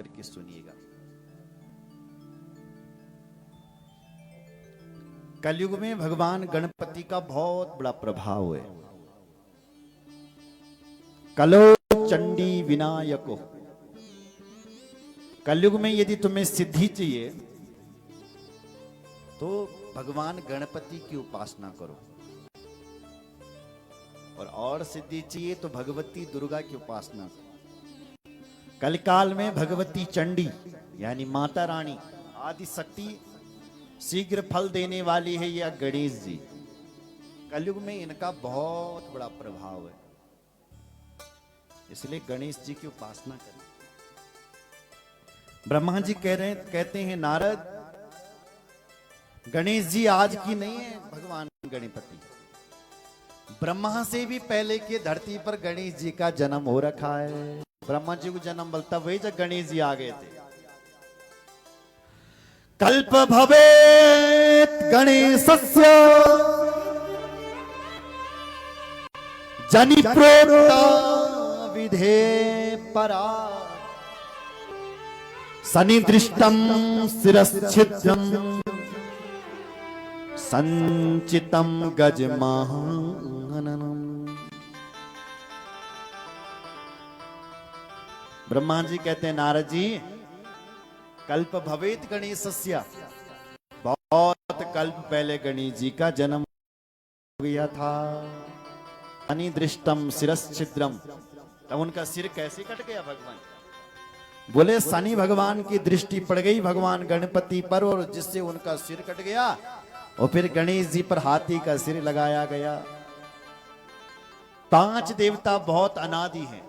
करके सुनिएगा। कलयुग में भगवान गणपति का बहुत बड़ा प्रभाव है। कलो चंडी विनायको। कलयुग में यदि तुम्हें सिद्धि चाहिए तो भगवान गणपति की उपासना करो, और सिद्धि चाहिए तो भगवती दुर्गा की उपासना करो। कलिकाल में भगवती चंडी यानी माता रानी आदि शक्ति शीघ्र फल देने वाली है या गणेश जी। कलयुग में इनका बहुत बड़ा प्रभाव है, इसलिए गणेश जी की उपासना करें। ब्रह्मा जी कहते हैं नारद, गणेश जी आज की नहीं है भगवान गणपति, ब्रह्मा से भी पहले के धरती पर गणेश जी का जन्म हो रखा है। ब्रह्मा जी को जन्म बोलता वही जब गणेश जी आ गए थे। कल्प भवेत गणेशस्य जनि प्रोक्ता विधे परा सनिदृष्टम शिरश्छिद्रम संचितम गजमाननम। ब्रह्मा जी कहते हैं नारद जी, कल्प भवेत गणेशस्य, बहुत कल्प पहले गणेश जी का जन्म हो गया था। अनिदृष्टम शिरश्छिद्रम, तब उनका सिर कैसे कट गया भगवान? बोले शनि भगवान की दृष्टि पड़ गई भगवान गणपति पर, और जिससे उनका सिर कट गया, और फिर गणेश जी पर हाथी का सिर लगाया गया। 5 देवता बहुत अनादि हैं,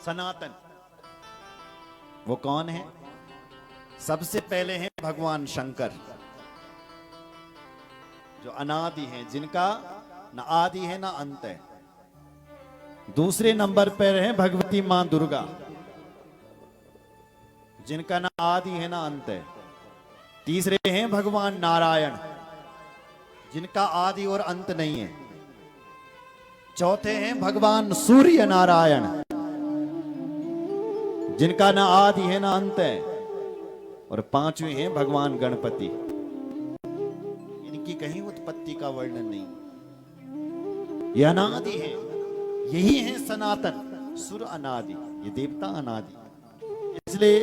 सनातन। वो कौन है? सबसे पहले हैं भगवान शंकर, जो अनादि हैं, जिनका न आदि है ना अंत है। दूसरे नंबर पर है भगवती मां दुर्गा, जिनका ना आदि है ना अंत है। तीसरे हैं भगवान नारायण, जिनका आदि और अंत नहीं है। चौथे हैं भगवान सूर्य नारायण, जिनका ना आदि है ना अंत है। और 5वें हैं भगवान गणपति, इनकी कहीं उत्पत्ति का वर्णन नहीं, ये अनादि है। यही है सनातन, सुर अनादि, ये देवता अनादि। इसलिए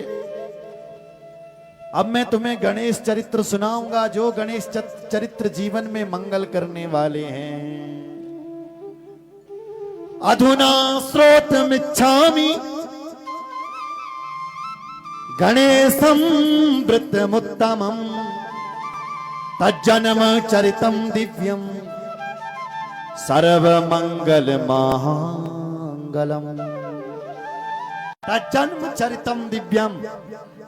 अब मैं तुम्हें गणेश चरित्र सुनाऊंगा, जो गणेश चरित्र जीवन में मंगल करने वाले हैं। अधुना श्रोतमिच्छामि गणेशं वृत्तमुत्तमं तज्जन्म चरितं दिव्यं सर्वमंगल महांगलम। तज्जन्म चरितम दिव्यम,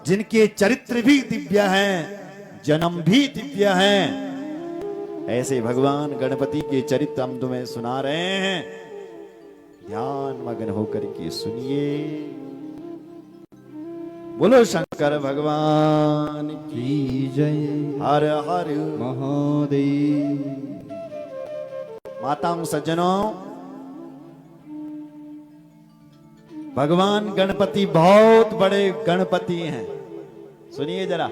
जिनके चरित्र भी दिव्य हैं, जन्म भी दिव्य हैं, ऐसे भगवान गणपति के चरित्र हम तुम्हें सुना रहे हैं। ध्यान मग्न होकर के सुनिए। बोलो शंकर भगवान की जय। हर हर महादेव। माताओं सज्जनों, भगवान गणपति बहुत बड़े गणपति हैं। सुनिए जरा,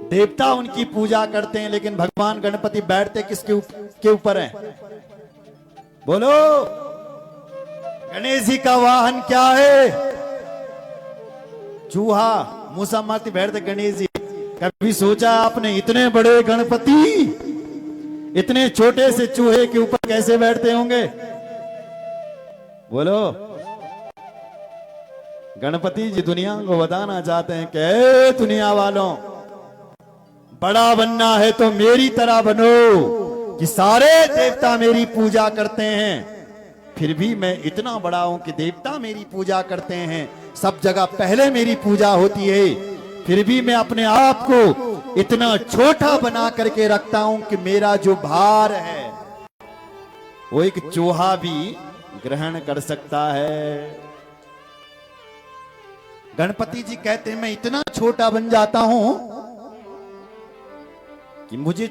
देवता उनकी पूजा करते हैं, लेकिन भगवान गणपति बैठते किसके ऊपर हैं? बोलो, गणेश जी का वाहन क्या है? चूहा। मूसा मारती बैठते गणेश जी। कभी सोचा आपने इतने बड़े गणपति इतने छोटे से चूहे के ऊपर कैसे बैठते होंगे? बोलो, गणपति जी दुनिया को बताना चाहते हैं कि दुनिया वालों, बड़ा बनना है तो मेरी तरह बनो, कि सारे देवता मेरी पूजा करते हैं, फिर भी मैं इतना बड़ा हूं कि देवता मेरी पूजा करते हैं, सब जगह पहले मेरी पूजा होती है, फिर भी मैं अपने आप को इतना छोटा बना करके रखता हूं कि मेरा जो भार है वो एक चूहा भी ग्रहण कर सकता है। गणपति जी कहते हैं मैं इतना छोटा बन जाता हूं कि मुझे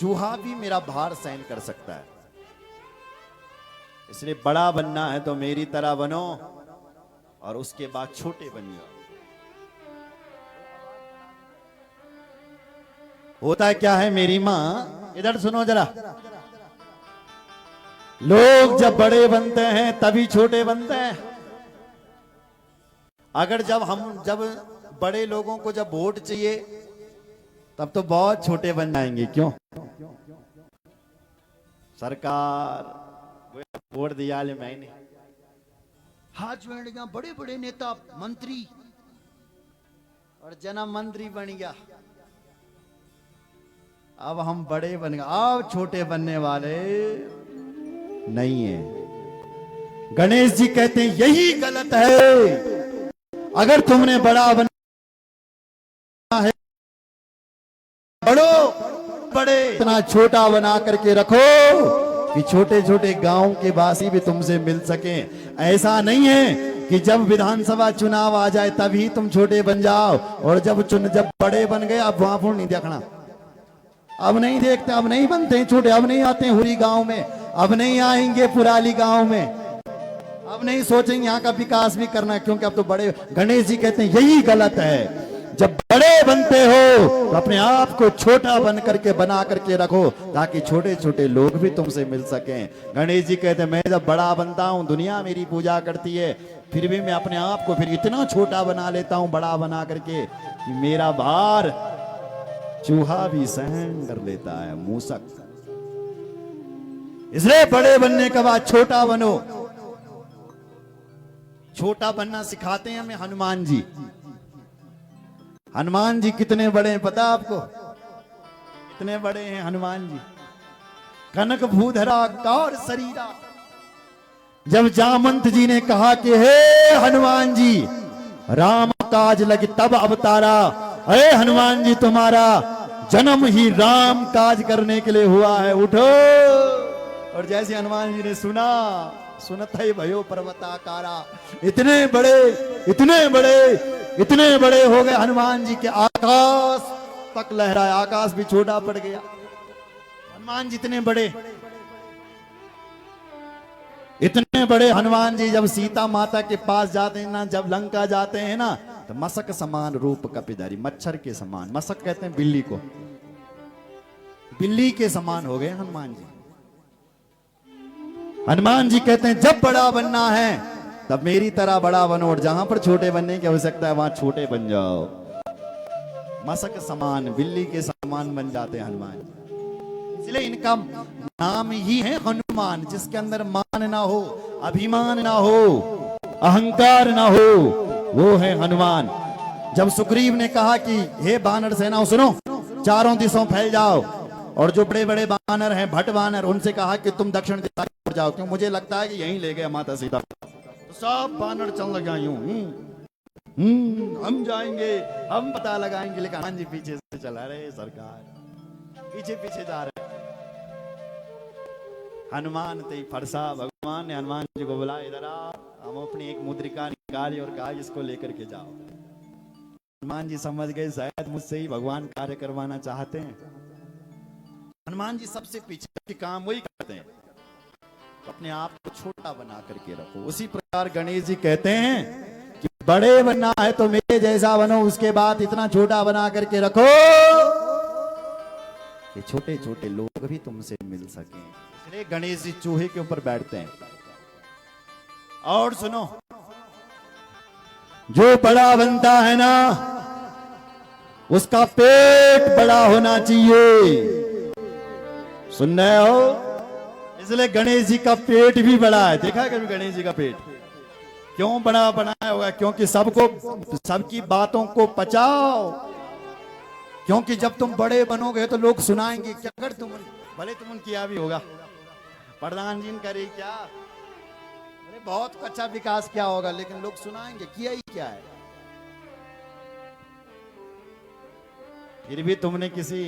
चूहा भी मेरा भार सहन कर सकता है। इसलिए बड़ा बनना है तो मेरी तरह बनो, और उसके बाद छोटे बन जाओ। होता क्या है मेरी मां, इधर सुनो जरा, लोग जब बड़े बनते हैं तभी छोटे बनते हैं। अगर जब बड़े लोगों को जब वोट चाहिए तब तो बहुत छोटे बन जाएंगे। क्यों? सरकार वोट दिया ले मैंने, हाथ जोड़ गया, बड़े बड़े नेता मंत्री और जना मंत्री बन गया। अब हम बड़े बन गए, अब छोटे बनने वाले नहीं है। गणेश जी कहते हैं यही गलत है। अगर तुमने बड़ा बनना है, बड़े इतना छोटा बना करके रखो कि छोटे छोटे गांव के वासी भी तुमसे मिल सके। ऐसा नहीं है कि जब विधानसभा चुनाव आ जाए तभी तुम छोटे बन जाओ, और जब बड़े बन गए अब वहां नहीं देखना, अब नहीं देखते, अब नहीं बनते हैं छोटे, अब नहीं आते हैं हुरी गांव में, अब नहीं आएंगे पुराली गांव में, अब नहीं सोचेंगे यहाँ का विकास भी करना, क्योंकि अब तो बड़े। गणेश जी कहते हैं यही गलत है। जब बड़े बनते हो तो अपने आप को छोटा बन करके बना करके रखो, ताकि छोटे छोटे लोग भी तुमसे मिल सकें। गणेश जी कहते हैं मैं जब बड़ा बनता हूं, दुनिया मेरी पूजा करती है, फिर भी मैं अपने आप को फिर इतना छोटा बना लेता हूं, बड़ा बना करके, कि मेरा भार चूहा भी सहन कर लेता है, मूसक। इसलिए बड़े बनने के बाद छोटा बनो। छोटा बनना सिखाते हैं हमें हनुमान जी। हनुमान जी कितने बड़े हैं पता आपको? कितने बड़े हैं हनुमान जी? कनक भूधरा गौर शरीरा। जब जामंत जी ने कहा कि हे हनुमान जी, राम काज लगी तब अवतारा, अरे हनुमान जी तुम्हारा जन्म ही राम काज करने के लिए हुआ है, उठो। और जैसे हनुमान जी ने सुना, सुनत ही भयो पर्वताकारा, इतने बड़े हो गए हनुमान जी के आकाश तक लहराए, आकाश भी छोटा पड़ गया। हनुमान जी इतने बड़े हनुमान जी जब सीता माता के पास जाते हैं ना, जब लंका जाते हैं ना, तो मशक समान रूप कपिधारी, मच्छर के समान, मशक कहते हैं बिल्ली को, बिल्ली के समान हो गए हनुमान जी। हनुमान जी कहते हैं जब बड़ा बनना है तब मेरी तरह बड़ा बनो, और जहां पर छोटे बनने की आवश्यकता है वहां छोटे बन जाओ। मशक समान, बिल्ली के समान बन जाते हैं हनुमान जी। इसलिए इनका नाम ही है हनुमान, जिसके अंदर मान ना हो, अभिमान ना हो, अहंकार ना हो, वो है हनुमान। जब सुग्रीव ने कहा कि हे बानर सेना सुनो, चारों दिशों फैल जाओ, और जो बड़े बड़े बानर हैं, भट्ट बानर, उनसे कहा कि तुम दक्षिण दिशा की ओर जाओ, क्यों मुझे लगता है कि यहीं ले गए माता सीता। तो सब बानर चल लगा यूं, हम जाएंगे, हम पता लगाएंगे, लेकिन हनुमान जी पीछे से चला रहे, सरकार पीछे पीछे जा रहे। हनुमान ते फरसा, भगवान ने हनुमान जी को बुलाया, इधर आ, हम अपनी एक मुद्रिका निकाली और कहा इसको लेकर के जाओ। हनुमान जी समझ गए शायद मुझसे ही भगवान कार्य करवाना चाहते हैं। हनुमान जी सबसे पीछे के काम वही करते हैं, तो अपने आप को छोटा बना करके रखो। उसी प्रकार गणेश जी कहते हैं कि बड़े बनना है तो मेरे जैसा बनो, उसके बाद इतना छोटा बना करके रखो कि छोटे छोटे लोग भी तुमसे मिल सकें। इसलिए गणेश जी चूहे के ऊपर बैठते हैं। और सुनो, जो बड़ा बनता है ना उसका पेट बड़ा होना चाहिए, सुन रहे हो? इसलिए गणेश जी का पेट भी बड़ा है। देखा है कभी गणेश जी का पेट क्यों बड़ा बनाया होगा? क्योंकि सबकी बातों को पचाओ, क्योंकि जब तुम बड़े बनोगे तो लोग सुनाएंगे कि अगर भले तुमने किया भी होगा, प्रधान जी ने करे क्या, अरे बहुत अच्छा विकास किया होगा, लेकिन लोग सुनाएंगे किया ही क्या है। फिर भी तुमने किसी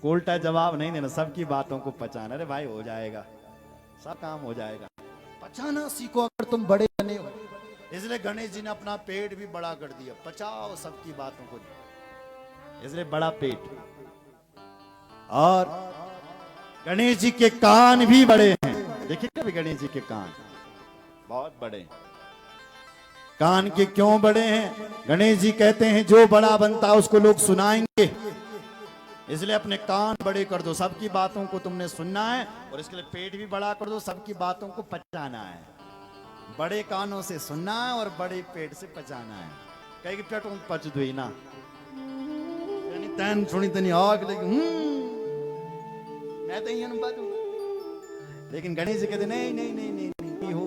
को उल्टा जवाब नहीं देना, सबकी बातों को पचाना। अरे भाई हो जाएगा, सब काम हो जाएगा। पचाना सीखो अगर तुम बड़े बने हो। इसलिए गणेश जी ने अपना पेट भी बड़ा कर दिया, पचाओ सबकी बातों को, इसलिए बड़ा पेट। और गणेश जी के कान भी बड़े हैं। देखिए कभी गणेश जी के कान बहुत बड़े। कान के क्यों बड़े हैं? गणेश जी कहते हैं जो बड़ा बनता है उसको लोग सुनाएंगे, इसलिए अपने कान बड़े कर दो, सबकी बातों को तुमने सुनना है, और इसके लिए पेट भी बड़ा कर दो, सबकी बातों को पचाना है। बड़े कानों से सुनना है और बड़े पेट से पचाना है। कहीं पेट पच दो ना, यानी तैन सुनी तनी आग लेकिन मैं तो यही बाजू। लेकिन गणेश जी कहते नहीं नहीं नहीं नहीं, नहीं हो,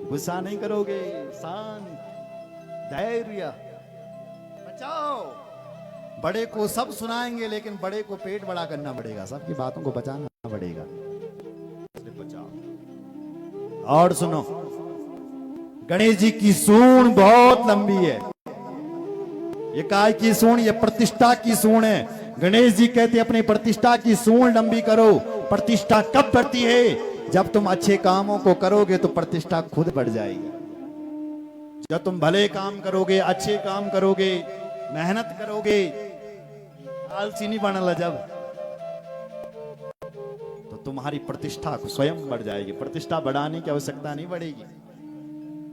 गुस्सा नहीं करोगे, शांत, धैर्य, बचाओ। बड़े को सब सुनाएंगे लेकिन बड़े को पेट बड़ा करना पड़ेगा, सबकी बातों को बचाना पड़ेगा, इसलिए बचाओ। और सुनो, गणेश जी की सूंड बहुत लंबी है। ये काय की सूंड? ये प्रतिष्ठा की सूंड है। गणेश जी कहते अपनी प्रतिष्ठा की सूंड लंबी करो। प्रतिष्ठा कब बढ़ती है? जब तुम अच्छे कामों को करोगे तो प्रतिष्ठा खुद बढ़ जाएगी। जब तुम भले काम करोगे, अच्छे काम करोगे, मेहनत करोगे, आलसी नहीं बनला, जब तो तुम्हारी प्रतिष्ठा स्वयं बढ़ जाएगी। प्रतिष्ठा बढ़ाने की आवश्यकता नहीं बढ़ेगी,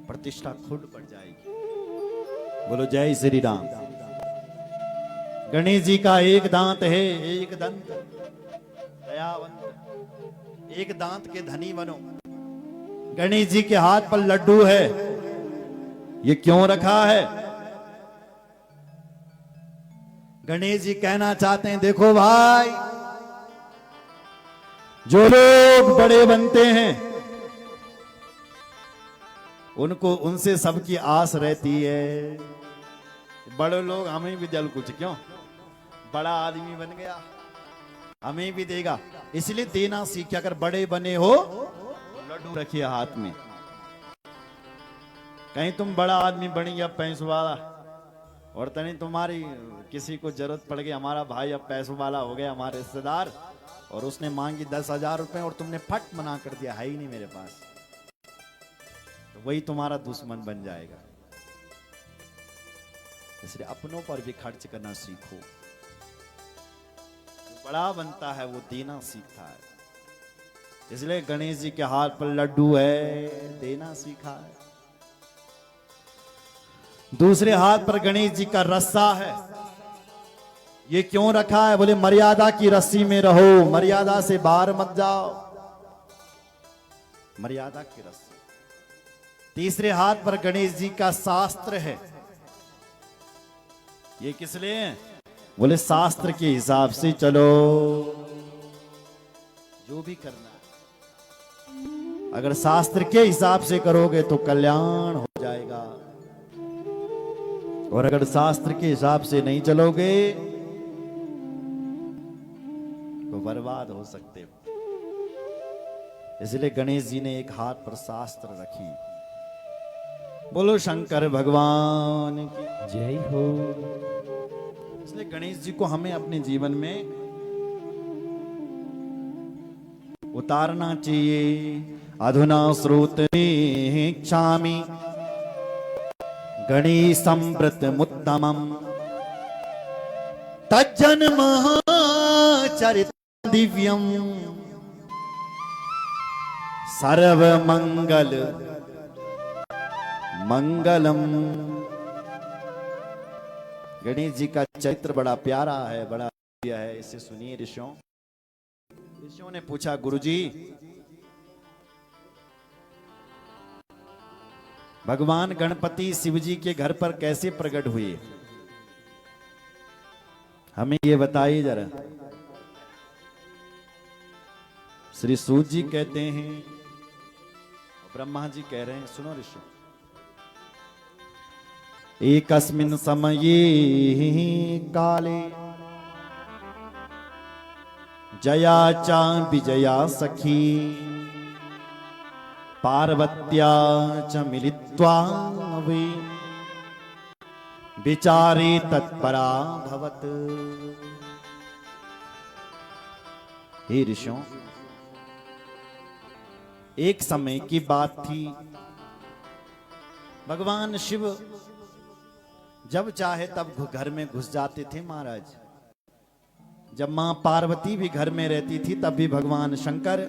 प्रतिष्ठा खुद बढ़ जाएगी। बोलो जय श्री राम। गणेश जी का एक दांत है, एक दंत, दयावंत, एक दांत के धनी बनो। गणेश जी के हाथ पर लड्डू है, ये क्यों रखा है? गणेश जी कहना चाहते हैं देखो भाई, जो लोग बड़े बनते हैं उनको, उनसे सबकी आस रहती है। बड़े लोग हमें भी जल कुछ, क्यों बड़ा आदमी बन गया हमें भी देगा, इसलिए देना सीखे। अगर बड़े बने हो लड्डू रखिए हाथ में। कहीं तुम बड़ा आदमी बन गया, पैसों वाला, और तनी तुम्हारी किसी को जरूरत पड़ गई, हमारा भाई अब पैसों वाला हो गया, हमारे रिश्तेदार, और उसने मांगी 10,000 रुपए और तुमने फट मना कर दिया, है ही नहीं मेरे पास, तो वही तुम्हारा दुश्मन बन जाएगा। इसलिए अपनों पर भी खर्च करना सीखो। जो बड़ा बनता है वो देना सीखता है। इसलिए गणेश जी के हाथ पर लड्डू है, देना सीखा है। दूसरे हाथ पर गणेश जी का रस्सा है, ये क्यों रखा है? बोले मर्यादा की रस्सी में रहो, मर्यादा से बाहर मत जाओ, मर्यादा की रस्सी। तीसरे हाथ पर गणेश जी का शास्त्र है, ये किस लिए? बोले शास्त्र के हिसाब से चलो, जो भी करना है अगर शास्त्र के हिसाब से करोगे तो कल्याण हो जाएगा, और अगर शास्त्र के हिसाब से नहीं चलोगे तो बर्बाद हो सकते हो। इसलिए गणेश जी ने एक हाथ पर शास्त्र रखी। बोलो शंकर भगवान की जय हो। इसलिए गणेश जी को हमें अपने जीवन में उतारना चाहिए। अधुना श्रोतमे इच्छामि गणेशं व्रतमुत्तमं तज्जन्म चरित दिव्यम सर्वमंगल मंगलम। गणेश जी का चरित्र बड़ा प्यारा है, बड़ा दिव्य है, इसे सुनिए ऋषियों। ऋषियों ने पूछा गुरुजी, भगवान गणपति शिव जी के घर पर कैसे प्रकट हुए, हमें ये बताइए जरा। श्री सूत जी कहते हैं, ब्रह्मा जी कह रहे हैं, सुनो ऋषि। एकस्मिन् समये काले जया चा विजया सखी पार्वत्या च मिलित्वा वे विचारे तत्परा भवत। हे ऋषियों, एक समय की बात थी, भगवान शिव जब चाहे तब घर में घुस जाते थे महाराज। जब मां पार्वती भी घर में रहती थी तब भी भगवान शंकर,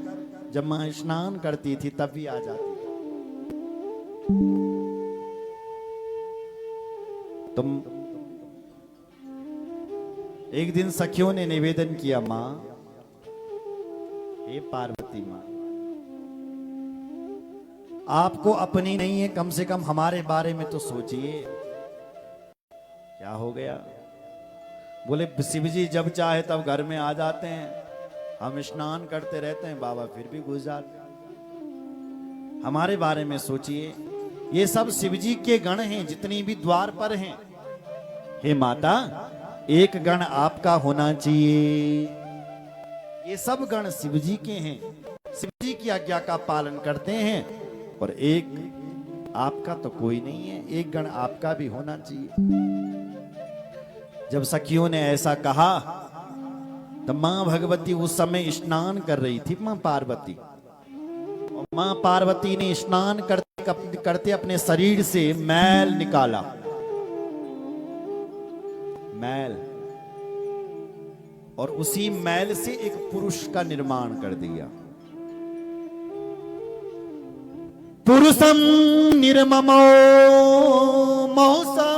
जब मां स्नान करती थी तब भी आ जाती थी। तुम एक दिन सखियों ने निवेदन किया, मां, हे पार्वती मां, आपको अपनी नहीं है, कम से कम हमारे बारे में तो सोचिए। क्या हो गया? बोले शिव जी जब चाहे तब घर में आ जाते हैं, हम स्नान करते रहते हैं, बाबा फिर भी घुस जाते हैं। हमारे बारे में सोचिए। ये सब शिव जी के गण हैं, जितनी भी द्वार पर हैं। हे माता, एक गण आपका होना चाहिए। ये सब गण शिव जी के हैं, शिव जी की आज्ञा का पालन करते हैं, और एक आपका तो कोई नहीं है, एक गण आपका भी होना चाहिए। जब सखियों ने ऐसा कहा तो मां भगवती उस समय स्नान कर रही थी, मां पार्वती। और मां पार्वती ने स्नान करते अपने शरीर से मैल निकाला, मैल, और उसी मैल से एक पुरुष का निर्माण कर दिया। पुरुषम निर्ममो मौसा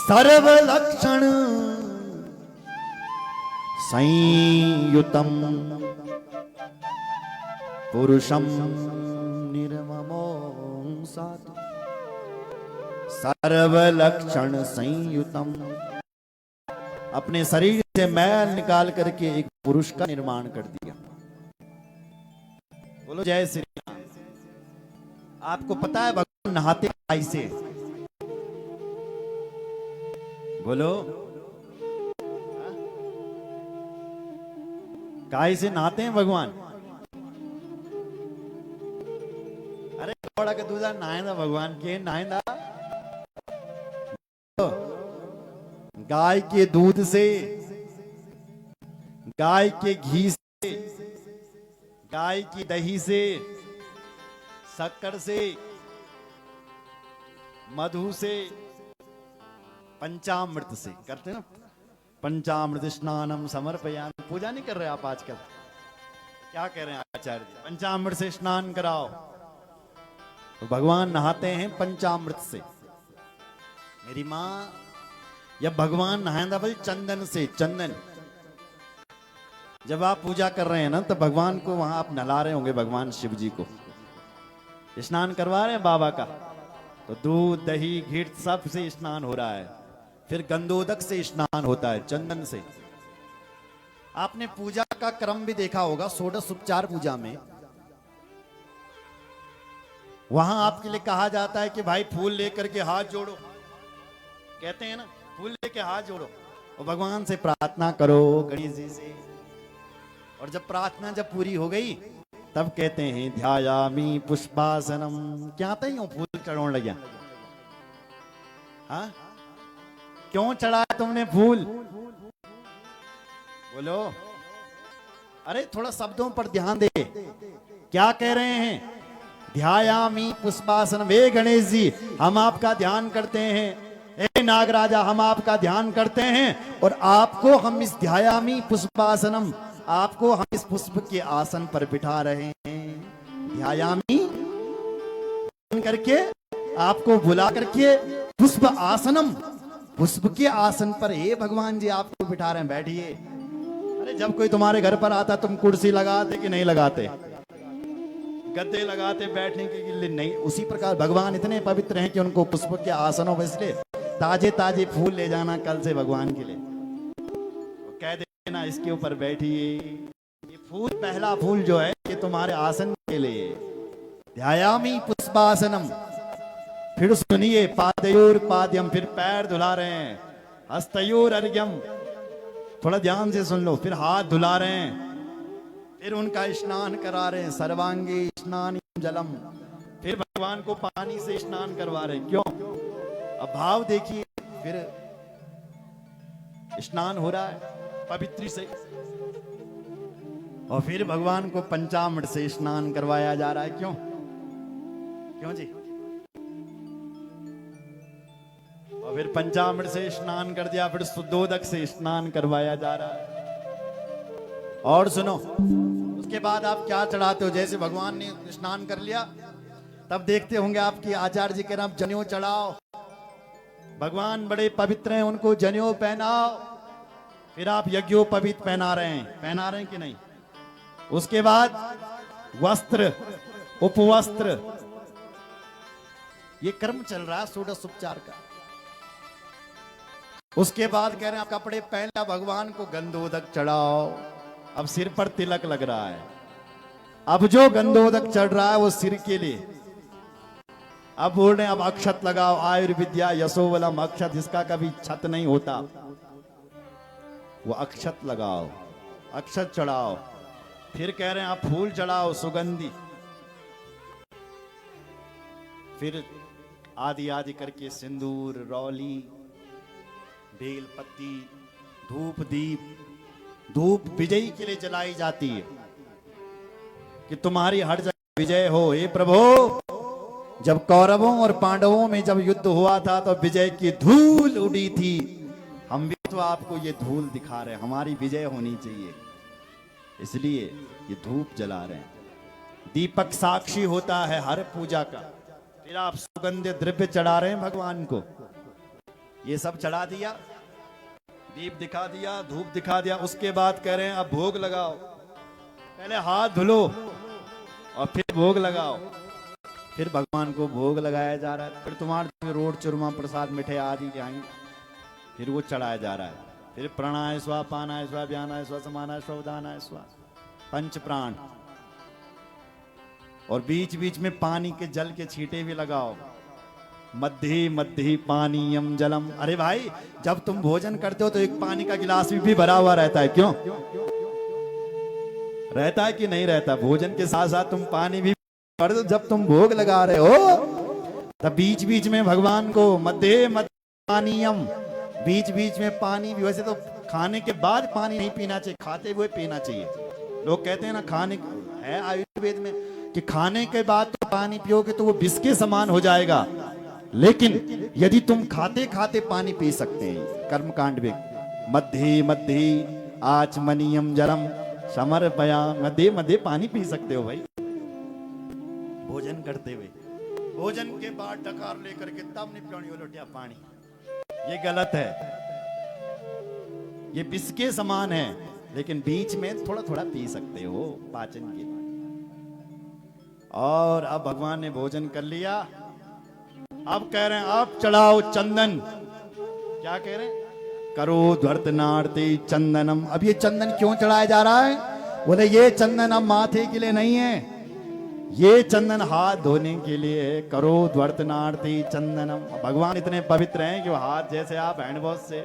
सर्वलक्षण संयुतम पुरुषम निर्ममो सातु सर्वलक्षण संयुतम। अपने शरीर से मैल निकाल करके एक पुरुष का निर्माण कर दिया। बोलो जय श्री राम। आपको पता है भगवान नहाते कैसे? बोलो, काय से नहाते हैं भगवान? अरे थोड़ा के दूजा नहाएंदा भगवान के नहाएंदा गाय के दूध से, गाय के घी से, गाय की दही से, शक्कर से, मधु से, पंचामृत से करते ना। पंचामृत स्नानम समर्पयामि। पूजा नहीं कर रहे आप आजकल? क्या कह रहे हैं आचार्य जी? पंचामृत से स्नान कराओ। तो भगवान नहाते हैं पंचामृत से। मेरी मां, जब भगवान नहाएंदा भाई चंदन से, चंदन। जब आप पूजा कर रहे हैं ना, तो भगवान को वहां आप नहला रहे होंगे, भगवान शिव जी को स्नान करवा रहे हैं बाबा का। तो दूध, दही, घी सब से स्नान हो रहा है। फिर गंधोदक से स्नान होता है, चंदन से। आपने पूजा का क्रम भी देखा होगा, षोडश उपचार पूजा में वहां आपके लिए कहा जाता है कि भाई फूल लेकर के हाथ जोड़ो, कहते हैं ना, फूल लेके हाथ जोड़ो और भगवान से प्रार्थना करो, गणेश जी से। और जब प्रार्थना जब पूरी हो गई तब कहते हैं ध्यायामि पुष्पासनम। क्या आता है फूल चढ़ाने लगे? हाँ, क्यों चढ़ाया तुमने फूल? बोलो, अरे थोड़ा शब्दों पर ध्यान दे। क्या कह रहे हैं? ध्यायामि पुष्पासन। वे गणेश जी, हम आपका ध्यान करते हैं। हे नागराजा, हम आपका ध्यान करते हैं, और आपको हम इस ध्यायामि पुष्पासनम, आपको हम इस पुष्प के आसन पर बिठा रहे हैं। ध्यायामि करके, आपको बुला करके, पुष्प आसनम, पुष्प के आसन पर हे भगवान जी आपको बिठा रहे हैं, बैठिए। अरे जब कोई तुम्हारे घर पर आता तुम कुर्सी लगाते कि नहीं लगाते? गद्दे लगाते बैठने के लिए? नहीं। उसी प्रकार भगवान इतने पवित्र हैं कि उनको पुष्प के आसनों पर, इसलिए ताजे ताजे फूल ले जाना कल से भगवान के लिए, कह देना इसके ऊपर बैठिए। ये फूल, पहला फूल जो है, ये तुम्हारे आसन के लिए। ध्यायामि पुष्पासनम। फिर सुनिए, पादयोर पाद्यम, फिर पैर धुला रहे हैं। हस्तयोर अर्घ्यम, थोड़ा ध्यान से सुन लो। फिर हाथ धुला रहे हैं, फिर उनका स्नान करा रहे हैं। सर्वांगी स्नान जलम, फिर भगवान को पानी से स्नान करवा रहे हैं। क्यों? अब भाव देखिए, फिर स्नान हो रहा है पवित्र से, और फिर भगवान को पंचामृत से स्नान करवाया जा रहा है। क्यों? क्यों जी? और फिर पंचामृत से स्नान कर दिया, फिर शुद्धोदक से स्नान करवाया जा रहा है। और सुनो, उसके बाद आप क्या चढ़ाते हो? जैसे भगवान ने स्नान कर लिया, तब देखते होंगे आपकी आचार्य जी के नाम जनेऊ चढ़ाओ, भगवान बड़े पवित्र हैं, उनको जनेऊ पहनाओ, फिर आप यज्ञोपवीत पहना रहे हैं कि नहीं। उसके बाद वस्त्र, उपवस्त्र, ये कर्म चल रहा है षोडश उपचार का। उसके बाद कह रहे हैं आप कपड़े पहना, भगवान को गंधोदक चढ़ाओ। अब सिर पर तिलक लग रहा है, अब जो गंधोदक चढ़ रहा है वो सिर के लिए। अब बोल रहे हैं अब अक्षत लगाओ, आयुर्विद्या यशोवलम अक्षत, जिसका कभी छत नहीं होता वो अक्षत लगाओ, अक्षत चढ़ाओ। फिर कह रहे हैं आप फूल चढ़ाओ सुगंधी, फिर आदि आदि करके सिंदूर, रौली, बेल पत्ती, धूप दीप। धूप विजयी के लिए जलाई जाती है कि तुम्हारी हर जगह विजय हो। हे प्रभु, जब कौरवों और पांडवों में जब युद्ध हुआ था तो विजय की धूल उड़ी थी, हम भी तो आपको ये धूल दिखा रहे हैं, हमारी विजय होनी चाहिए, इसलिए ये धूप जला रहे हैं। दीपक साक्षी होता है हर पूजा का। फिर आप सुगंधित द्रव्य चढ़ा रहे हैं भगवान को, ये सब चढ़ा दिया, दीप दिखा दिया, धूप दिखा दिया। उसके बाद कह रहे हैं अब भोग लगाओ, पहले हाथ धुलो और फिर भोग लगाओ। फिर भगवान को भोग लगाया जा रहा है, फिर तुम्हारे रोट चूरमा प्रसाद मिठाई आदि जाएंगे, फिर वो चढ़ाया जा रहा है। फिर प्राणाय स्वा, पानाय स्वा, व्यानाय स्वा, समानाय स्वा, उदानाय स्वा, पंच प्राण। और बीच बीच में पानी के जल के छींटे भी लगाओ। मध्य मध्य पानीयम जलम। अरे भाई, जब तुम भोजन करते हो तो एक पानी का गिलास भी भरा हुआ रहता है, क्यों रहता है कि नहीं रहता? भोजन के साथ साथ तुम पानी भी भर दो। जब तुम भोग लगा रहे हो तब बीच बीच में भगवान को मध्य मध्य पानीयम, बीच बीच में पानी भी। वैसे तो खाने के बाद पानी नहीं पीना चाहिए, खाते हुए पीना चाहिए। लोग कहते हैं ना, खाने है आयुर्वेद में कि खाने के बाद तो पानी पियोगे तो वो विष के समान हो जाएगा, लेकिन यदि तुम खाते खाते पानी पी सकते हैं। कर्मकांड में मध्य मध्य आचमनीयम जलम समर्पया, मध्य मध्य पानी पी सकते हो भाई भोजन करते हुए। भोजन के बाद डकार लेकर के तब नहीं पियोनी लोटिया पानी, ये गलत है, ये विष के समान है। लेकिन बीच में थोड़ा थोड़ा पी सकते हो पाचन के लिए। और अब भगवान ने भोजन कर लिया, अब कह रहे हैं आप चढ़ाओ चंदन। क्या कह रहे हैं? करो ध्वर्तनार्ते चंदनम। अब ये चंदन क्यों चढ़ाया जा रहा है? बोले ये चंदन अब माथे के लिए नहीं है, ये चंदन हाथ धोने के लिए है। करो ध्वर्तनार्ते चंदनम। भगवान इतने पवित्र हैं कि वो हाथ, जैसे आप हैंड वॉश से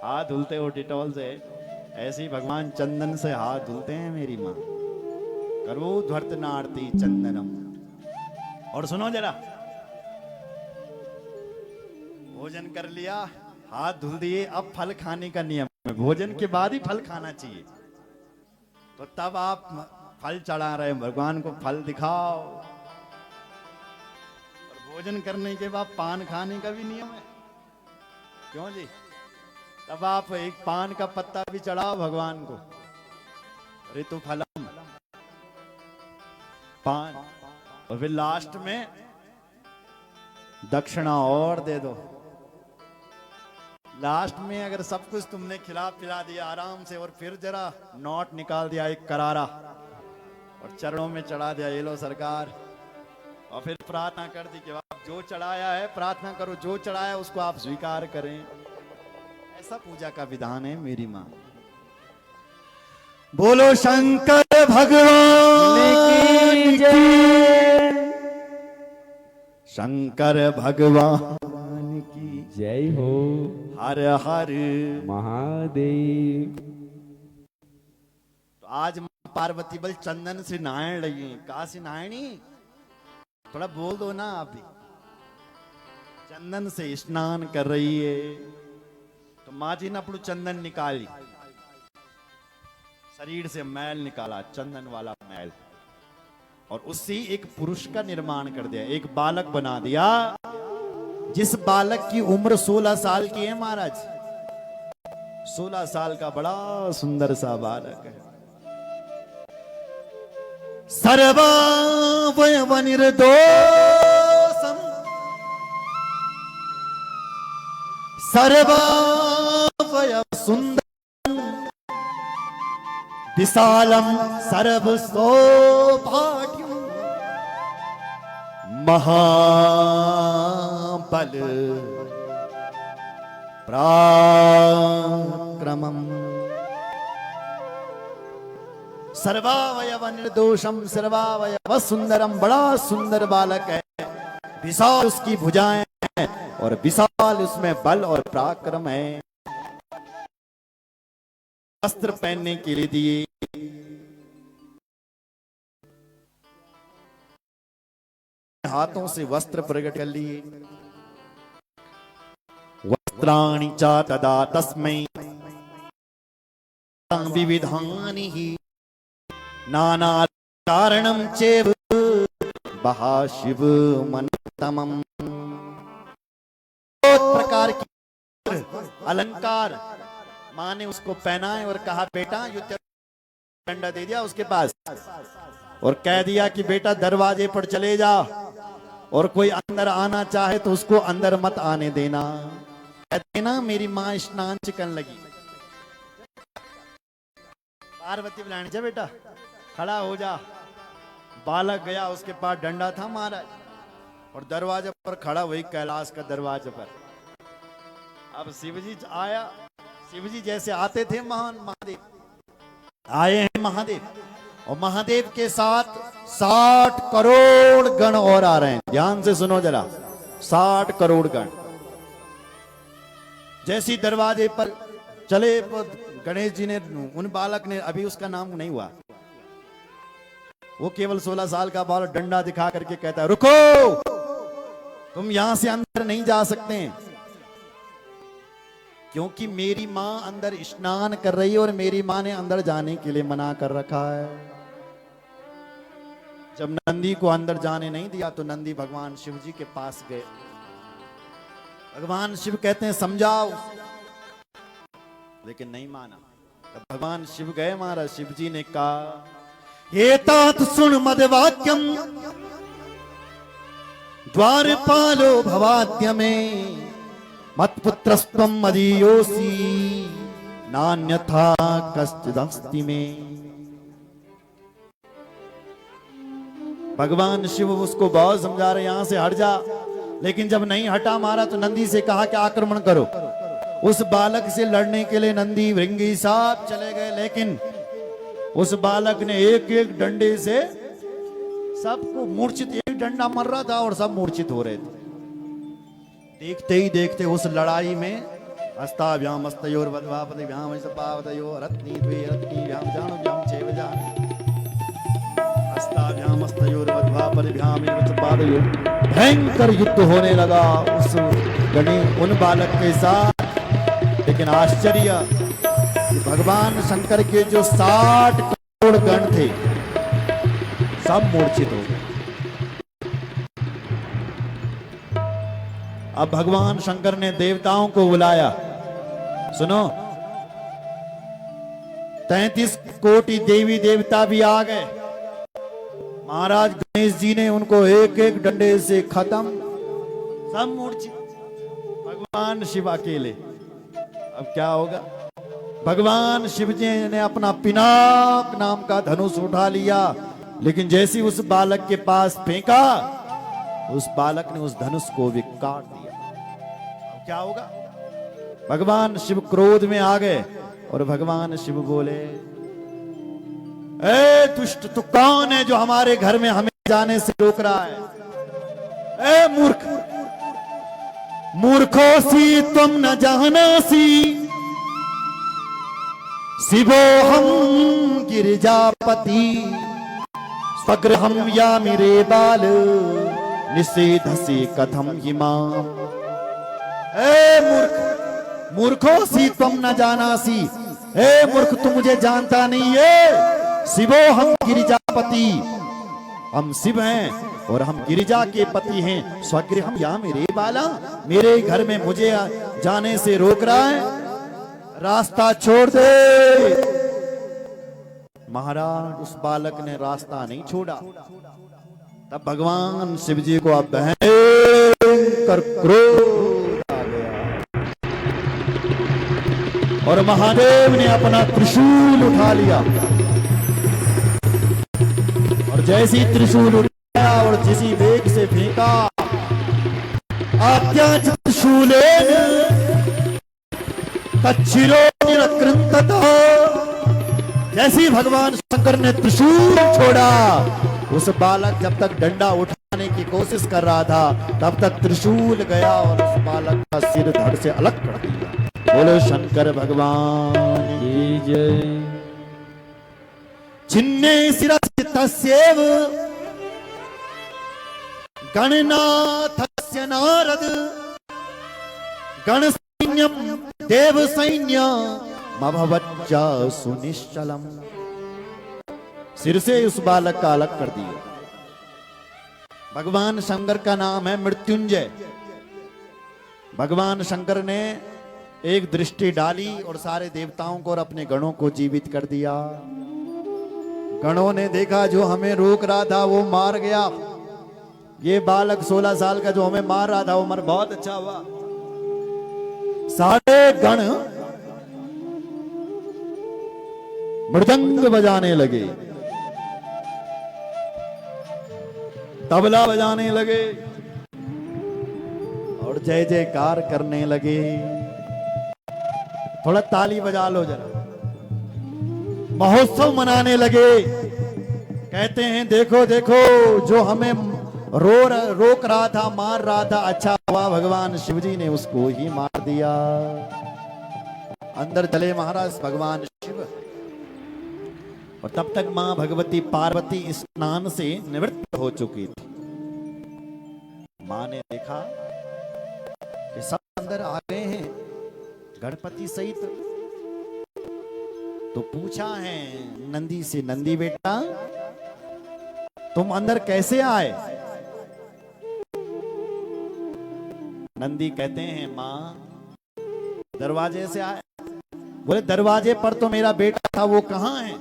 हाथ धुलते हो डिटॉल से, ऐसे ही भगवान चंदन से हाथ धुलते हैं मेरी माँ। करो ध्वर्तनार्ते चंदनम। और सुनो जरा, भोजन कर लिया, हाथ धुल दिए, अब फल खाने का नियम है, भोजन के बाद ही फल खाना चाहिए। तो तब आप फल चढ़ा रहे हैं भगवान को, फल दिखाओ। और भोजन करने के बाद पान खाने का भी नियम है, क्यों जी? तब आप एक पान का पत्ता भी चढ़ाओ भगवान को। ऋतु फलम पान। और फिर लास्ट में दक्षिणा और दे दो। लास्ट में अगर सब कुछ तुमने खिला पिला दिया आराम से, और फिर जरा नोट निकाल दिया एक करारा और चरणों में चढ़ा दिया, ये लो सरकार। और फिर प्रार्थना कर दी कि आप जो चढ़ाया है, प्रार्थना करो जो चढ़ाया उसको आप स्वीकार करें। ऐसा पूजा का विधान है मेरी माँ। बोलो शंकर भगवान की, शंकर भगवान की जय हो। हर हर महादेव। तो आज पार्वती बल चंदन से नहाने लगी। कहा से नहानी? थोड़ा बोल दो ना आप भी। चंदन से स्नान कर रही है। तो माँ जी ने अपना चंदन निकाली, शरीर से मैल निकाला, चंदन वाला मैल, और उससे एक पुरुष का निर्माण कर दिया, एक बालक बना दिया, जिस बालक की उम्र 16 साल की है महाराज। 16 साल का बड़ा सुंदर सा बालक है। सर्वावयव निर्दोषम सर्वावयव सुंदरम विशालम सर्व सौभाग्यम महाबल पराक्रमम सर्वावयव निर्दोषम सर्वावयव सुंदरम। बड़ा सुंदर बालक है, विशाल उसकी भुजाएं हैं और विशाल उसमें बल और पराक्रम है। वस्त्र पहनने के लिए दिए, हाथों से वस्त्र प्रकट कर लिए। वस्त्राणि च तदा तस्मै विविधानि ही नाना कारणम चेव बहा शिव मनतमम। प्रकार की अलंकार माँ ने उसको पहनाए और कहा बेटा युद्ध डंडा दे दिया उसके पास और कह दिया कि बेटा दरवाजे पर चले जा और कोई अंदर आना चाहे तो उसको अंदर मत आने देना। कहते ना मेरी माँ स्नान करने लगी, पार्वती बुलाने जा बेटा खड़ा हो जा। बालक गया, उसके पास डंडा था महाराज और दरवाजे पर खड़ा, वही कैलाश का दरवाजे पर। अब शिवजी आया, शिवजी जैसे आते थे महान महादेव आए हैं महादेव, और महादेव के साथ 60 करोड़ गण और आ रहे हैं। ध्यान से सुनो जरा, 60 करोड़ गण जैसी दरवाजे पर चले। गणेश जी ने उन बालक ने, अभी उसका नाम नहीं हुआ, वो केवल 16 साल का बालक डंडा दिखा करके कहता है रुको, तुम यहां से अंदर नहीं जा सकते क्योंकि मेरी मां अंदर स्नान कर रही है और मेरी मां ने अंदर जाने के लिए मना कर रखा है। जब नंदी को अंदर जाने नहीं दिया तो नंदी भगवान शिव जी के पास गए। भगवान शिव कहते हैं समझाओ, लेकिन नहीं माना। तब भगवान शिव गए, महाराज शिव जी ने कहा एतात सुन मद वाक्यम द्वारपालो भवाद्य में मत्पुत्रस्त्वं मदीयोऽसि नान्यथा कश्चिदस्ति में। भगवान शिव उसको बहुत समझा रहे यहां से हट जा, लेकिन जब नहीं हटा मारा तो नंदी से कहा कि आक्रमण करो। उस बालक से लड़ने के लिए नंदी भृंगी साहब चले गए, लेकिन उस बालक ने एक एक डंडे से सबको मूर्छित, एक डंडा मर रहा था और सब मूर्छित हो रहे थे। देखते ही देखते उस लड़ाई में हस्ताभ्याम हस्तयोर्वध्वापतिभ्याम सपावतयोः रत्नीद्वैरत्नीभ्याम जानुभ्याम चैव जान हस्ताभ्याम हस्तयोर्वध्वापतिभ्याम सपादयोः। भयंकर युद्ध होने लगा उस उन बालक के साथ। लेकिन आश्चर्य कि भगवान शंकर के जो 60 करोड़ गण थे सब मूर्छित हो गए। अब भगवान शंकर ने देवताओं को बुलाया, सुनो 33 कोटि देवी देवता भी आ गए। महाराज गणेश जी ने उनको एक एक डंडे से खत्म, सब मूर्छित, भगवान शिव अकेले। अब क्या होगा? भगवान शिव जी ने अपना पिनाक नाम का धनुष उठा लिया, लेकिन जैसे उस बालक के पास फेंका, उस बालक ने उस धनुष को भी काट दिया। अब क्या होगा? भगवान शिव क्रोध में आ गए और भगवान शिव बोले ए दुष्ट, तू कौन है जो हमारे घर में हमें जाने से रोक रहा है? ए मूर्ख, मूर्खोसी तुम न जानसी शिवोहम गिरिजापति स्वगृहम या मेरे बाल निषेधसी कथम हिमा। ए मूर्ख, मूर्खोसी तुम न जानासी, ए मूर्ख तू मुझे जानता नहीं है। शिवोहम गिरिजापति, हम शिव हैं और हम गिरिजा के पति हैं। स्वगृहम या मेरे बाला, मेरे घर में मुझे जाने से रोक रहा है, रास्ता छोड़ दे। महाराज उस बालक ने रास्ता नहीं छोड़ा। तब भगवान शिव जी को अब भयंकर क्रोध आ गया और महादेव ने अपना त्रिशूल उठा लिया। और जैसी त्रिशूल उठाया और जिसी वेग से फेंका, आत्याच त्रिशूलेन तच्छिरोनिरकृन्तत। जैसी भगवान शंकर ने त्रिशूल छोड़ा, उस बालक जब तक डंडा उठाने की कोशिश कर रहा था तब तक त्रिशूल गया और उस बालक का सिर धड़ से अलग कर दिया। बोलो शंकर भगवान की जय। छिन्ने शिरस्य तस्यैव गणनाथस्य नारद गण सैन्यम देव सैन्यम अभवच्च सुनिश्चलम। सिर से उस बालक का अलग कर दिया। भगवान शंकर का नाम है मृत्युंजय। भगवान शंकर ने एक दृष्टि डाली और सारे देवताओं को और अपने गणों को जीवित कर दिया। गणों ने देखा जो हमें रोक रहा था वो मार गया। ये बालक 16 साल का जो हमें मार रहा था वो मर, बहुत अच्छा हुआ। सारे गण मृदंग बजाने लगे, तबला बजाने लगे और जय जयकार करने लगे। थोड़ा ताली बजा लो जरा। महोत्सव मनाने लगे। कहते हैं देखो देखो जो हमें रोक रहा था, मार रहा था, अच्छा हुआ भगवान शिवजी ने उसको ही मार दिया। अंदर चले महाराज भगवान शिव। और तब तक मां भगवती पार्वती स्नान से निवृत्त हो चुकी थी। मां ने देखा कि सब अंदर आ गए हैं गणपति सहित, तो पूछा है नंदी से, नंदी बेटा तुम अंदर कैसे आए? नंदी कहते हैं मां दरवाजे से आए। बोले दरवाजे पर तो मेरा बेटा था, वो कहां है?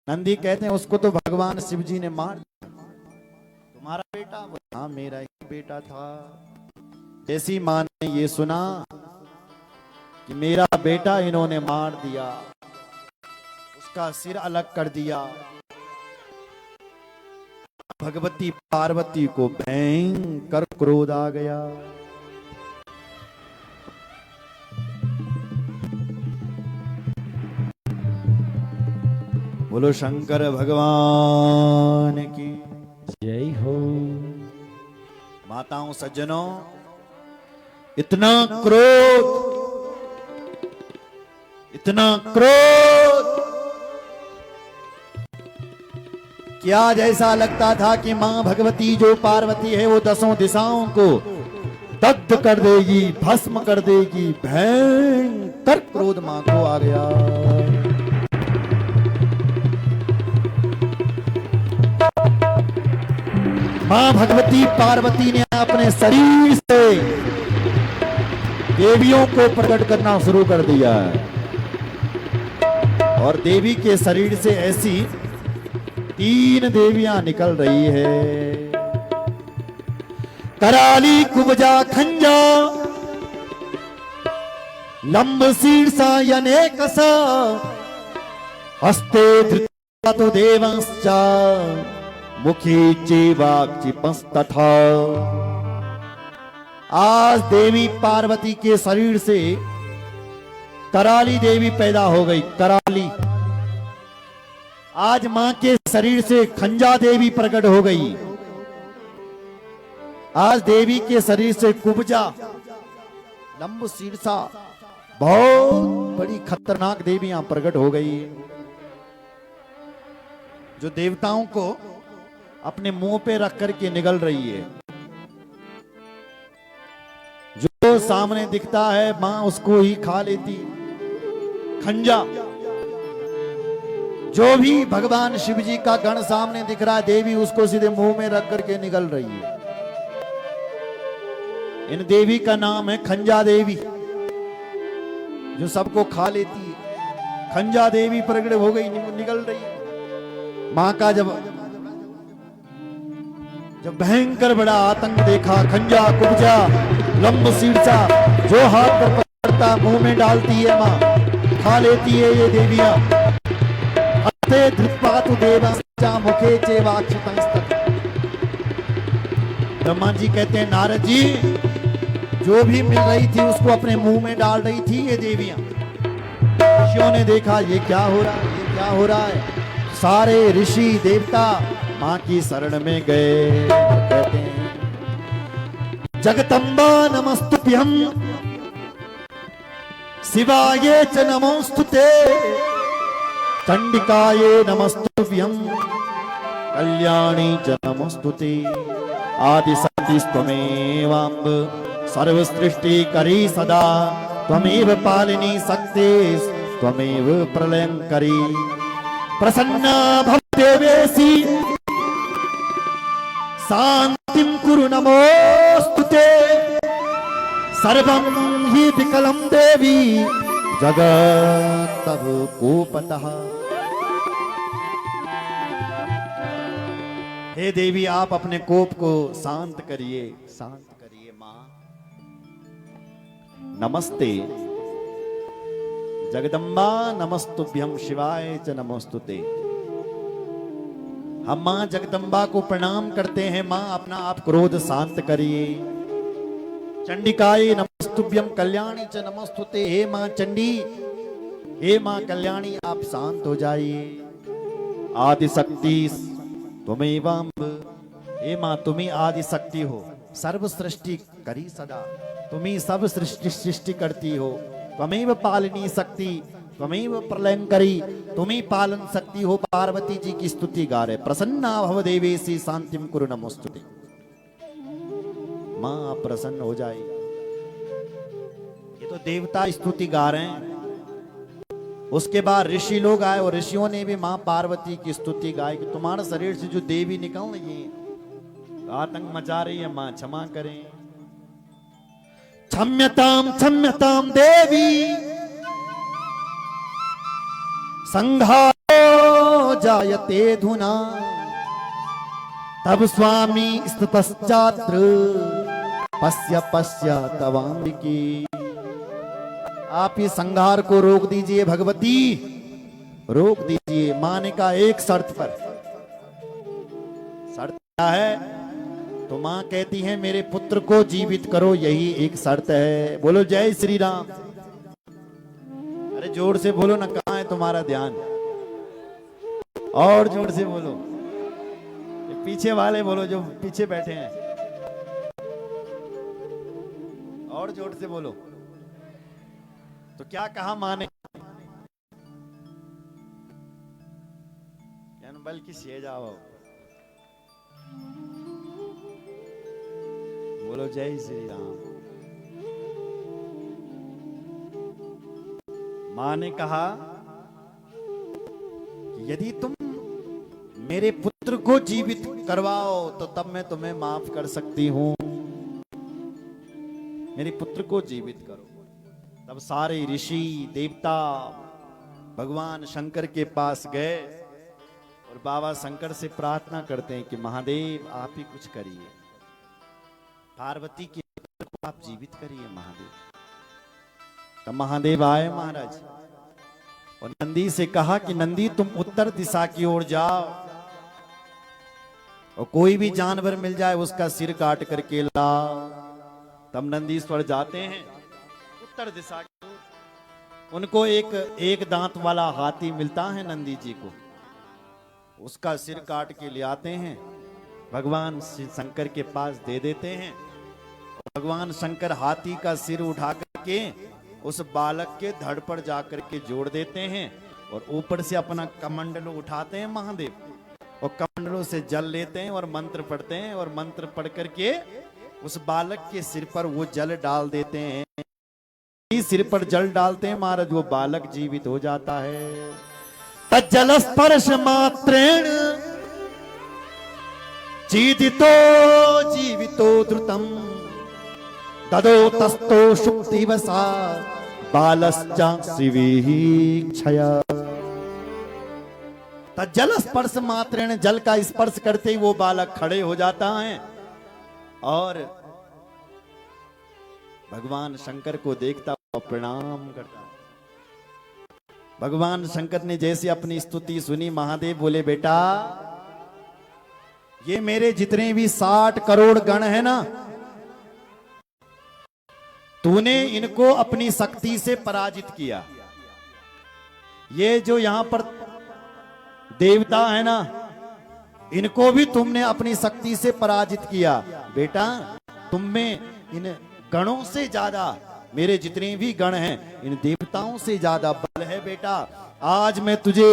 नंदी कहते हैं उसको तो भगवान शिव जी ने मार दिया। तुम्हारा बेटा? हाँ मेरा ही बेटा था। जैसी मां ने ये सुना कि मेरा बेटा इन्होंने मार दिया, उसका सिर अलग कर दिया, भगवती पार्वती को भयंकर क्रोध आ गया। बोलो शंकर भगवान की जय हो। माताओं सज्जनों, इतना क्रोध, इतना क्रोध कि आज ऐसा लगता था कि मां भगवती जो पार्वती है वो 10 दिशाओं को दग्ध कर देगी, भस्म कर देगी। भयंकर क्रोध मां को आ गया। मां भगवती पार्वती ने अपने शरीर से देवियों को प्रकट करना शुरू कर दिया और देवी के शरीर से ऐसी 3 देवियां निकल रही है। कराली, कुब्जा, खंजा, लंब शीर्षा यनेकसा, हस्ते धृत्या तो देवंश्च, मुखी चैवाक्षिपस्तथा। आज देवी पार्वती के शरीर से कराली देवी पैदा हो गई। कराली। आज मां के शरीर से खंजा देवी प्रकट हो गई। आज देवी के शरीर से कुब्जा, लंब शीर्षा, बहुत बड़ी खतरनाक देवियां प्रकट हो गई, जो देवताओं को अपने मुंह पे रख करके निगल रही है। जो सामने दिखता है मां उसको ही खा लेती। खंजा, जो भी भगवान शिव जी का गण सामने दिख रहा है, देवी उसको सीधे मुंह में रख करके निगल रही है। इन देवी का नाम है खंजा देवी, जो सबको खा लेती है। खंजा देवी प्रकट हो गई, निकल रही। मां का जब भयंकर बड़ा आतंक देखा, खंजा कुब्जा लंब शीर्षा जो हाथ पर पकड़ता मुंह में डालती है मां, खा लेती है ये देवियां। हस्ते धृत्पातु देवा मुखे चेवाक्षितंस्तत्। ब्रह्मा जी कहते हैं नारद जी, जो भी मिल रही थी उसको अपने मुंह में डाल रही थी ये देवियां। ऋषियों ने देखा ये क्या हो रहा है, ये क्या हो रहा है। सारे ऋषि देवता मां की शरण में गए। कहते हैं जगदम्बा नमस्तुभ्यं शिवाये च नमोस्तुते चंडिकाये नमस्तुभ्यं कल्याणी च नमोस्तुते आदिशक्तिस्त्वमेवाम्ब सर्वसृष्टि करी सदा त्वमेव पालिनी शक्ति त्वमेव प्रलयंकरी प्रसन्ना भवदेवेसी शांतिं कुरु नमोस्तुते सर्वं हि विकलं देवी जगत् तव कोपतः। हे देवी आप अपने कोप को शांत करिए, शांत करिए मां। नमस्ते जगदम्बा नमस्तुभ्यं शिवाय च नमोस्तुते। हम मां जगदम्बा को प्रणाम करते हैं। मां अपना आप क्रोध शांत करिए। चंडिकाये नमस्तुभ्यं कल्याणी च नमोस्तुते। हे मां चंडी, हे मां कल्याणी आप शांत हो जाइए। आदिशक्ति त्वमेवाम्ब, हे मां तुम्ही आदि शक्ति हो, सर्व सृष्टि करी सदा, तुम्ही सब सृष्टि करती हो। त्वमेव पालनी शक्ति त्वमेव प्रलयंकरी, तुम्ही पालन शक्ति हो। पार्वती जी की स्तुति गा रहे। प्रसन्ना भव देवेसी शांतिम कुरु नमोस्तुते। मां आप प्रसन्न हो जाए। ये तो देवता स्तुति गा रहे हैं। उसके बाद ऋषि लोग आए और ऋषियों ने भी मां पार्वती की स्तुति गाई कि तुम्हारे शरीर से जो देवी निकल रही है, आतंक मचा रही है, मां क्षमा करें। क्षम्यताम देवी संघारो जायते धुना तब स्वामी स्ततश्चात्र पश्य पश्य तवाम्बिकी। आप ये संघार को रोक दीजिए भगवती, रोक दीजिए। मां ने कहा एक शर्त पर। शर्त क्या है? तो मां कहती है मेरे पुत्र को जीवित करो, यही एक शर्त है। बोलो जय श्री राम। अरे जोर से बोलो ना, कहां है तुम्हारा ध्यान? और जोर से बोलो। ये पीछे वाले बोलो जो पीछे बैठे हैं, और जोर से बोलो। तो क्या कहा मां ने? बल्कि से जाओ, बोलो जय श्री राम। मां ने कहा कि यदि तुम मेरे पुत्र को जीवित करवाओ तो तब मैं तुम्हें माफ कर सकती हूं। मेरे पुत्र को जीवित करो। तब सारे ऋषि देवता भगवान शंकर के पास गए और बाबा शंकर से प्रार्थना करते हैं कि महादेव आप ही कुछ करिए, पार्वती के पुत्र को आप जीवित करिए महादेव। तब महादेव आए महाराज और नंदी से कहा कि नंदी तुम उत्तर दिशा की ओर जाओ और कोई भी जानवर मिल जाए उसका सिर काट करके लाओ। तब नंदीश्वर जाते हैं उत्तर दिशा की ओर। उनको एक दांत वाला हाथी मिलता है नंदी जी को, उसका सिर काट के ले आते हैं, भगवान शंकर के पास दे देते हैं। भगवान शंकर हाथी का सिर उठा करके उस बालक के धड़ पर जाकर के जोड़ देते हैं और ऊपर से अपना कमंडल उठाते हैं महादेव और कमंडलों से जल लेते हैं और मंत्र पढ़ते हैं और मंत्र पढ़ करके उस बालक के सिर पर वो जल डाल देते हैं। सिर पर जल डालते हैं महाराज, वो बालक जीवित हो जाता है। तज्जल स्पर्श मात्रेण जीवितो जीवितो द्रुतम तदो तस्तो शुक्तिवसा बालश्च शिवीक्षया। तज्जल स्पर्श मात्रेण, जल का स्पर्श करते ही वो बालक खड़े हो जाता है और भगवान शंकर को देखता हुआ प्रणाम करता। भगवान शंकर ने जैसे अपनी स्तुति सुनी, महादेव बोले बेटा ये मेरे जितने भी 60 करोड़ गण है ना, तूने इनको अपनी शक्ति से पराजित किया। ये जो यहां पर देवता है ना, इनको भी तुमने अपनी शक्ति से पराजित किया। बेटा तुम में इन गणों से ज्यादा, मेरे जितने भी गण हैं इन देवताओं से ज्यादा बल है बेटा। आज मैं तुझे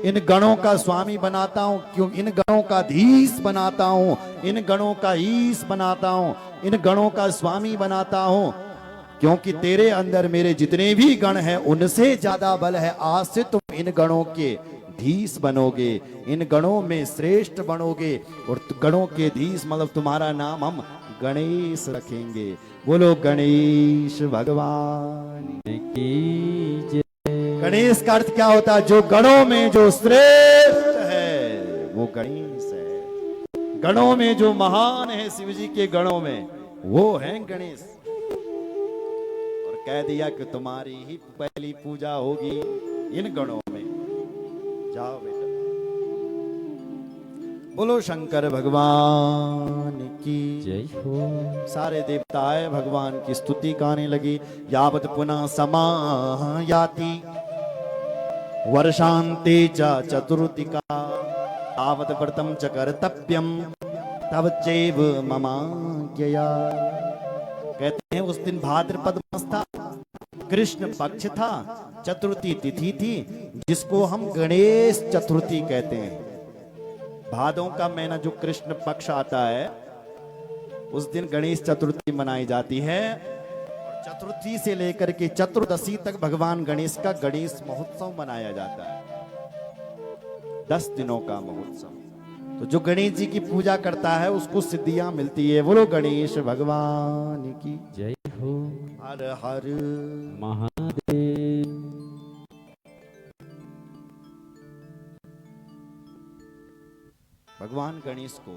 इन गणों का स्वामी बनाता हूं, क्यों इन गणों का धीश बनाता हूं, इन गणों का ईश बनाता हूं, इन गणों का स्वामी बनाता हूं, क्योंकि तेरे अंदर मेरे जितने भी गण हैं उनसे ज्यादा बल है। आज से तुम इन गणों के धीश बनोगे, इन गणों में श्रेष्ठ बनोगे और गणों के धीश मतलब तुम्हारा नाम हम गणेश रखेंगे। बोलो गणेश भगवान की जय। गणेश का अर्थ क्या होता है? जो गणों में जो श्रेष्ठ है वो गणेश है। गणों में जो महान है शिव जी के गणों में वो है गणेश। और कह दिया कि तुम्हारी ही पहली पूजा होगी इन गणों में। जाओ बेटा। बोलो शंकर भगवान की जय हो। सारे देवता आए, भगवान की स्तुति गाने लगी। यावत पुनः समायाति वर्षांते च चतुर्थिका, तावत व्रतम च कर्तव्यम तव चैव ममाज्ञया। कहते हैं उस दिन भाद्रपद मास था, कृष्ण पक्ष था, चतुर्थी तिथि थी, जिसको हम गणेश चतुर्थी कहते हैं। भादों का महीना जो कृष्ण पक्ष आता है उस दिन गणेश चतुर्थी मनाई जाती है। और चतुर्थी से लेकर के चतुर्दशी तक भगवान गणेश का गणेश महोत्सव मनाया जाता है। 10 दिनों का महोत्सव। तो जो गणेश जी की पूजा करता है उसको सिद्धियां मिलती है। बोलो गणेश भगवान की जय हो। हर हर महादेव। भगवान गणेश को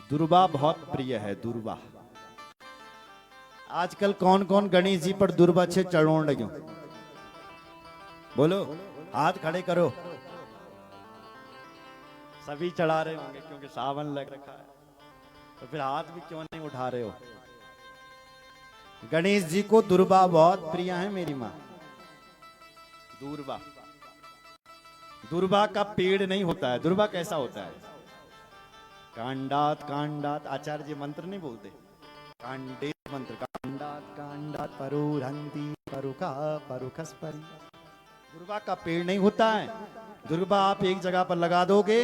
दुर्वा बहुत प्रिय है। दुर्वा आजकल कौन कौन गणेश जी पर दुर्वा से चढ़ोण लगे? बोलो, हाथ खड़े करो। सभी चढ़ा रहे होंगे क्योंकि सावन लग रखा है, तो फिर हाथ भी क्यों नहीं उठा रहे हो? गणेश जी को दुर्वा बहुत प्रिय है मेरी माँ। दुर्वा, दुर्वा का पेड़ नहीं होता है। दुर्वा कैसा होता है? कांडात कांडात, आचार्य जी मंत्र नहीं बोलते, कांडे मंत्र, कांडात कांडात परुरंती परुका परुखस्परी। दुर्वा का पेड़ नहीं होता है। दुर्वा आप एक जगह पर लगा दोगे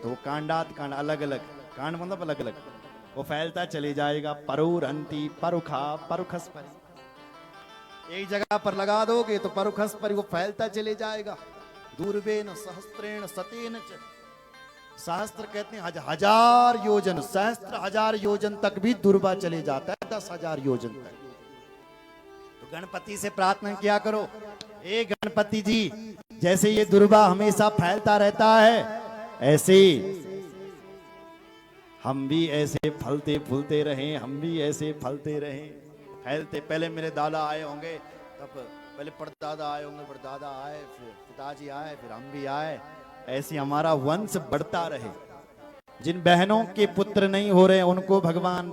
तो कांडात कांड, अलग अलग कांड मतलब अलग अलग, वो फैलता चले जाएगा। परुरंती परुखा परुखस्परी, एक जगह पर लगा दोगे तो परुखस्परी, वो फैलता चले जाएगा। दूरबेन सहस्त्रेण सतेन च, सहस्त्र कहते हैं 1000 योजन, सहस्त्र 1000 योजन तक भी दुर्वा चले जाता है, 10,000 योजन तक। तो गणपति से प्रार्थना किया करो, ए गणपति जी, जैसे ये दुर्वा हमेशा फैलता रहता है, ऐसे हम भी ऐसे फलते फूलते रहें, हम भी ऐसे फलते रहें, फैलते। पहले मेरे दादा आए होंगे, तब पहले परदादा आए होंगे, परदादा आए, फिर पिताजी आए, फिर हम भी आए, ऐसे हमारा वंश बढ़ता रहे। जिन बहनों के पुत्र नहीं हो रहे उनको भगवान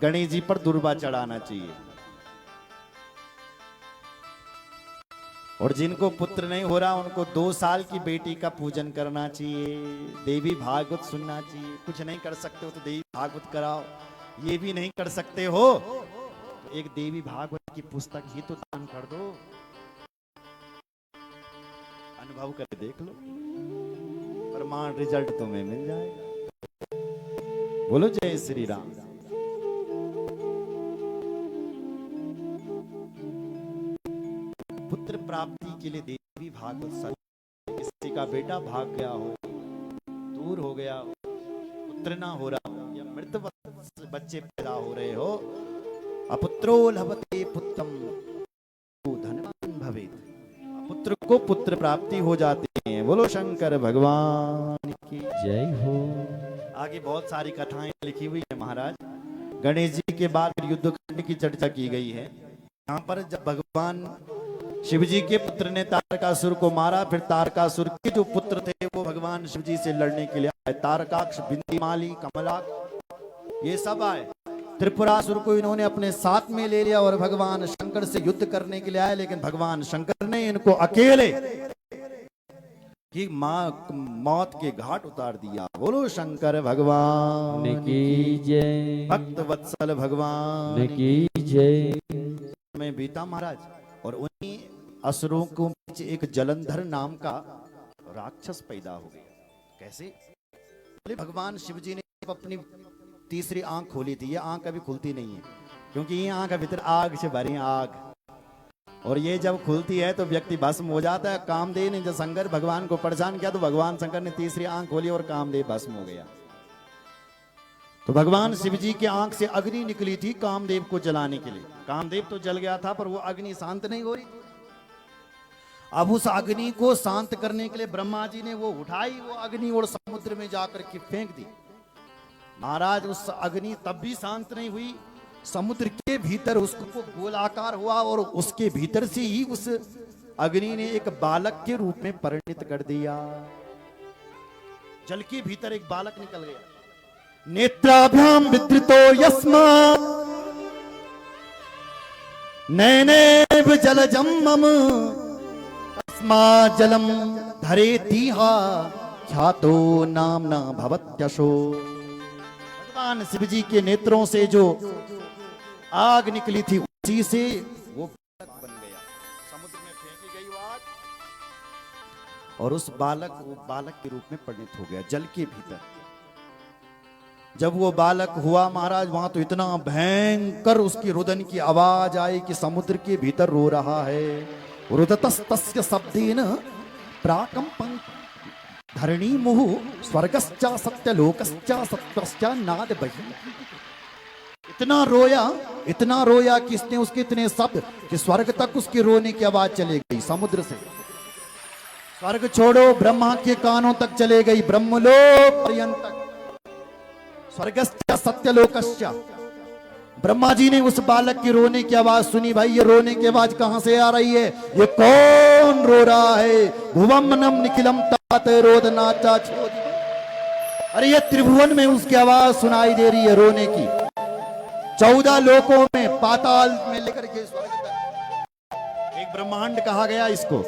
गणेश जी पर दुर्वा चढ़ाना चाहिए, और जिनको पुत्र नहीं हो रहा उनको 2 साल की बेटी का पूजन करना चाहिए, देवी भागवत सुनना चाहिए। कुछ नहीं कर सकते हो तो देवी भागवत कराओ, ये भी नहीं कर सकते हो तो एक देवी भागवत की पुस्तक ही तो दान कर दो। अनुभव करके देख लो, प्रमाण रिजल्ट तुम्हें मिल जाएगा। बोलो जय श्री राम। पुत्र प्राप्ति के लिए देवी भागवत, किसी का बेटा भाग गया हो, दूर हो गया हो, पुत्र ना हो रहा हो, या मृत बच्चे पैदा हो रहे हो, अपुत्रो लभते पुत्रम धनवान भवेत्। पुत्र को पुत्र प्राप्ति हो जाती है। बोलो शंकर भगवान की जय हो। आगे बहुत सारी कथाएं लिखी हुई है महाराज। गणेश जी के बाद फिर युद्धकांड की चर्चा की गई है। यहाँ पर जब भगवान शिव जी के पुत्र ने तारकासुर को मारा, फिर तारकासुर के जो पुत्र थे वो भगवान शिव जी से लड़ने के लिए आए। तारकाक्ष, बिंदीमाली, कमलाक्ष, ये सब आए। त्रिपुरासुर को इन्होंने अपने साथ में ले लिया और भगवान शंकर से युद्ध करने के लिए आए। लेकिन भगवान शंकर ने इनको अकेले की मौत के घाट उतार दिया। बोलो शंकर भगवान की जय। भक्त वत्सल भगवान की जय। में बीता महाराज, और उन्हीं असुरों को बीच एक जलंधर नाम का राक्षस पैदा हो गया। कैसे? भगवान शिव जी ने अपनी तीसरी आंख खोली थी। ये आंख अभी खुलती नहीं है, क्योंकि ये आंख भीतर आग से भरी आग, और ये जब खुलती है तो व्यक्ति भस्म हो जाता है। कामदेव ने जब शंकर भगवान को परेशान किया तो भगवान शंकर ने तीसरी आंख खोली और कामदेव भस्म हो गया। तो भगवान शिव जी की आंख से अग्नि निकली थी कामदेव को जलाने के लिए। कामदेव तो जल गया था, पर वो अग्नि शांत नहीं हो रही। अब उस अग्नि को शांत करने के लिए ब्रह्मा जी ने वो उठाई, वो अग्नि, और समुद्र में जाकर के फेंक दी। महाराज उस अग्नि तब भी शांत नहीं हुई। समुद्र के भीतर उसको गोलाकार हुआ, और उसके भीतर से ही उस अग्नि ने एक बालक के रूप में परिणित कर दिया। जल के भीतर एक बालक निकल गया। नेत्राभ्याम विद्रितो यस्मात् नैनेव जलजं मम तस्मात् जलम धरेतिहा ख्यातो नामना भवत्यशो। भगवान शिव जी के नेत्रों से जो आग निकली थी उसी से वो बालक बन गया। समुद्र में फेंकी गई वो आग, और उस बालक वो बालक के रूप में परिणित हो गया जल के भीतर। जब वो बालक हुआ महाराज, वहां तो इतना भयंकर उसकी रुदन की आवाज आई कि समुद्र के भीतर रो रहा है। रुदतस्तस्य शब्देन प्राकंपं धरणी मुहु स्वर्गश्चा सत्यलोकश्चा सत्वश्चा नाद बहि। इतना रोया कि इसने उसके इतने शब्द कि स्वर्ग तक उसके रोने की आवाज चले गई। समुद्र से स्वर्ग छोड़ो, ब्रह्मा के कानों तक चले गई, ब्रह्मलोक पर्यंत तक। स्वर्गश्च सत्यलोकश्च। ब्रह्मा जी ने उस बालक की रोने की आवाज सुनी। भाई ये रोने की आवाज कहां से आ रही है? ये कौन रो रहा है? भुवमनम निखिलम तात रोदनाचा छोदी। अरे ये त्रिभुवन में उसकी आवाज सुनाई दे रही है रोने की। 14 लोकों में, पाताल में लेकर के स्वर्ग तक। एक ब्रह्मांड कहा गया इसको।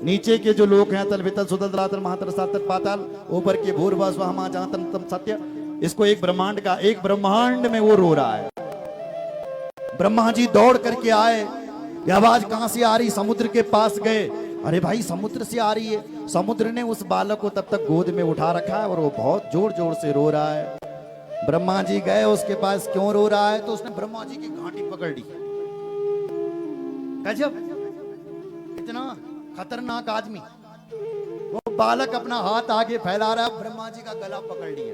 नीचे के जो लोक हैं, तल वितल सुतल धरातल महातल सातल पाताल, ऊपर के भूर्भुवः स्वः महा जहां तम सत्य, इसको एक ब्रह्मांड का, एक ब्रह्मांड में वो रो रहा है। ब्रह्मा जी दौड़ करके आए। ये आवाज कहां से आ रही? समुद्र के पास गए। अरे भाई समुद्र से आ रही है। समुद्र ने उस बालक को तब तक गोद में उठा रखा है और वो बहुत जोर जोर से रो रहा है। ब्रह्मा जी गए उसके पास, क्यों रो रहा है? तो उसने ब्रह्मा जी की घाटी पकड़ ली। गजब, इतना खतरनाक आदमी। वो बालक अपना हाथ आगे फैला रहा है, ब्रह्मा जी का गला पकड़ लिया।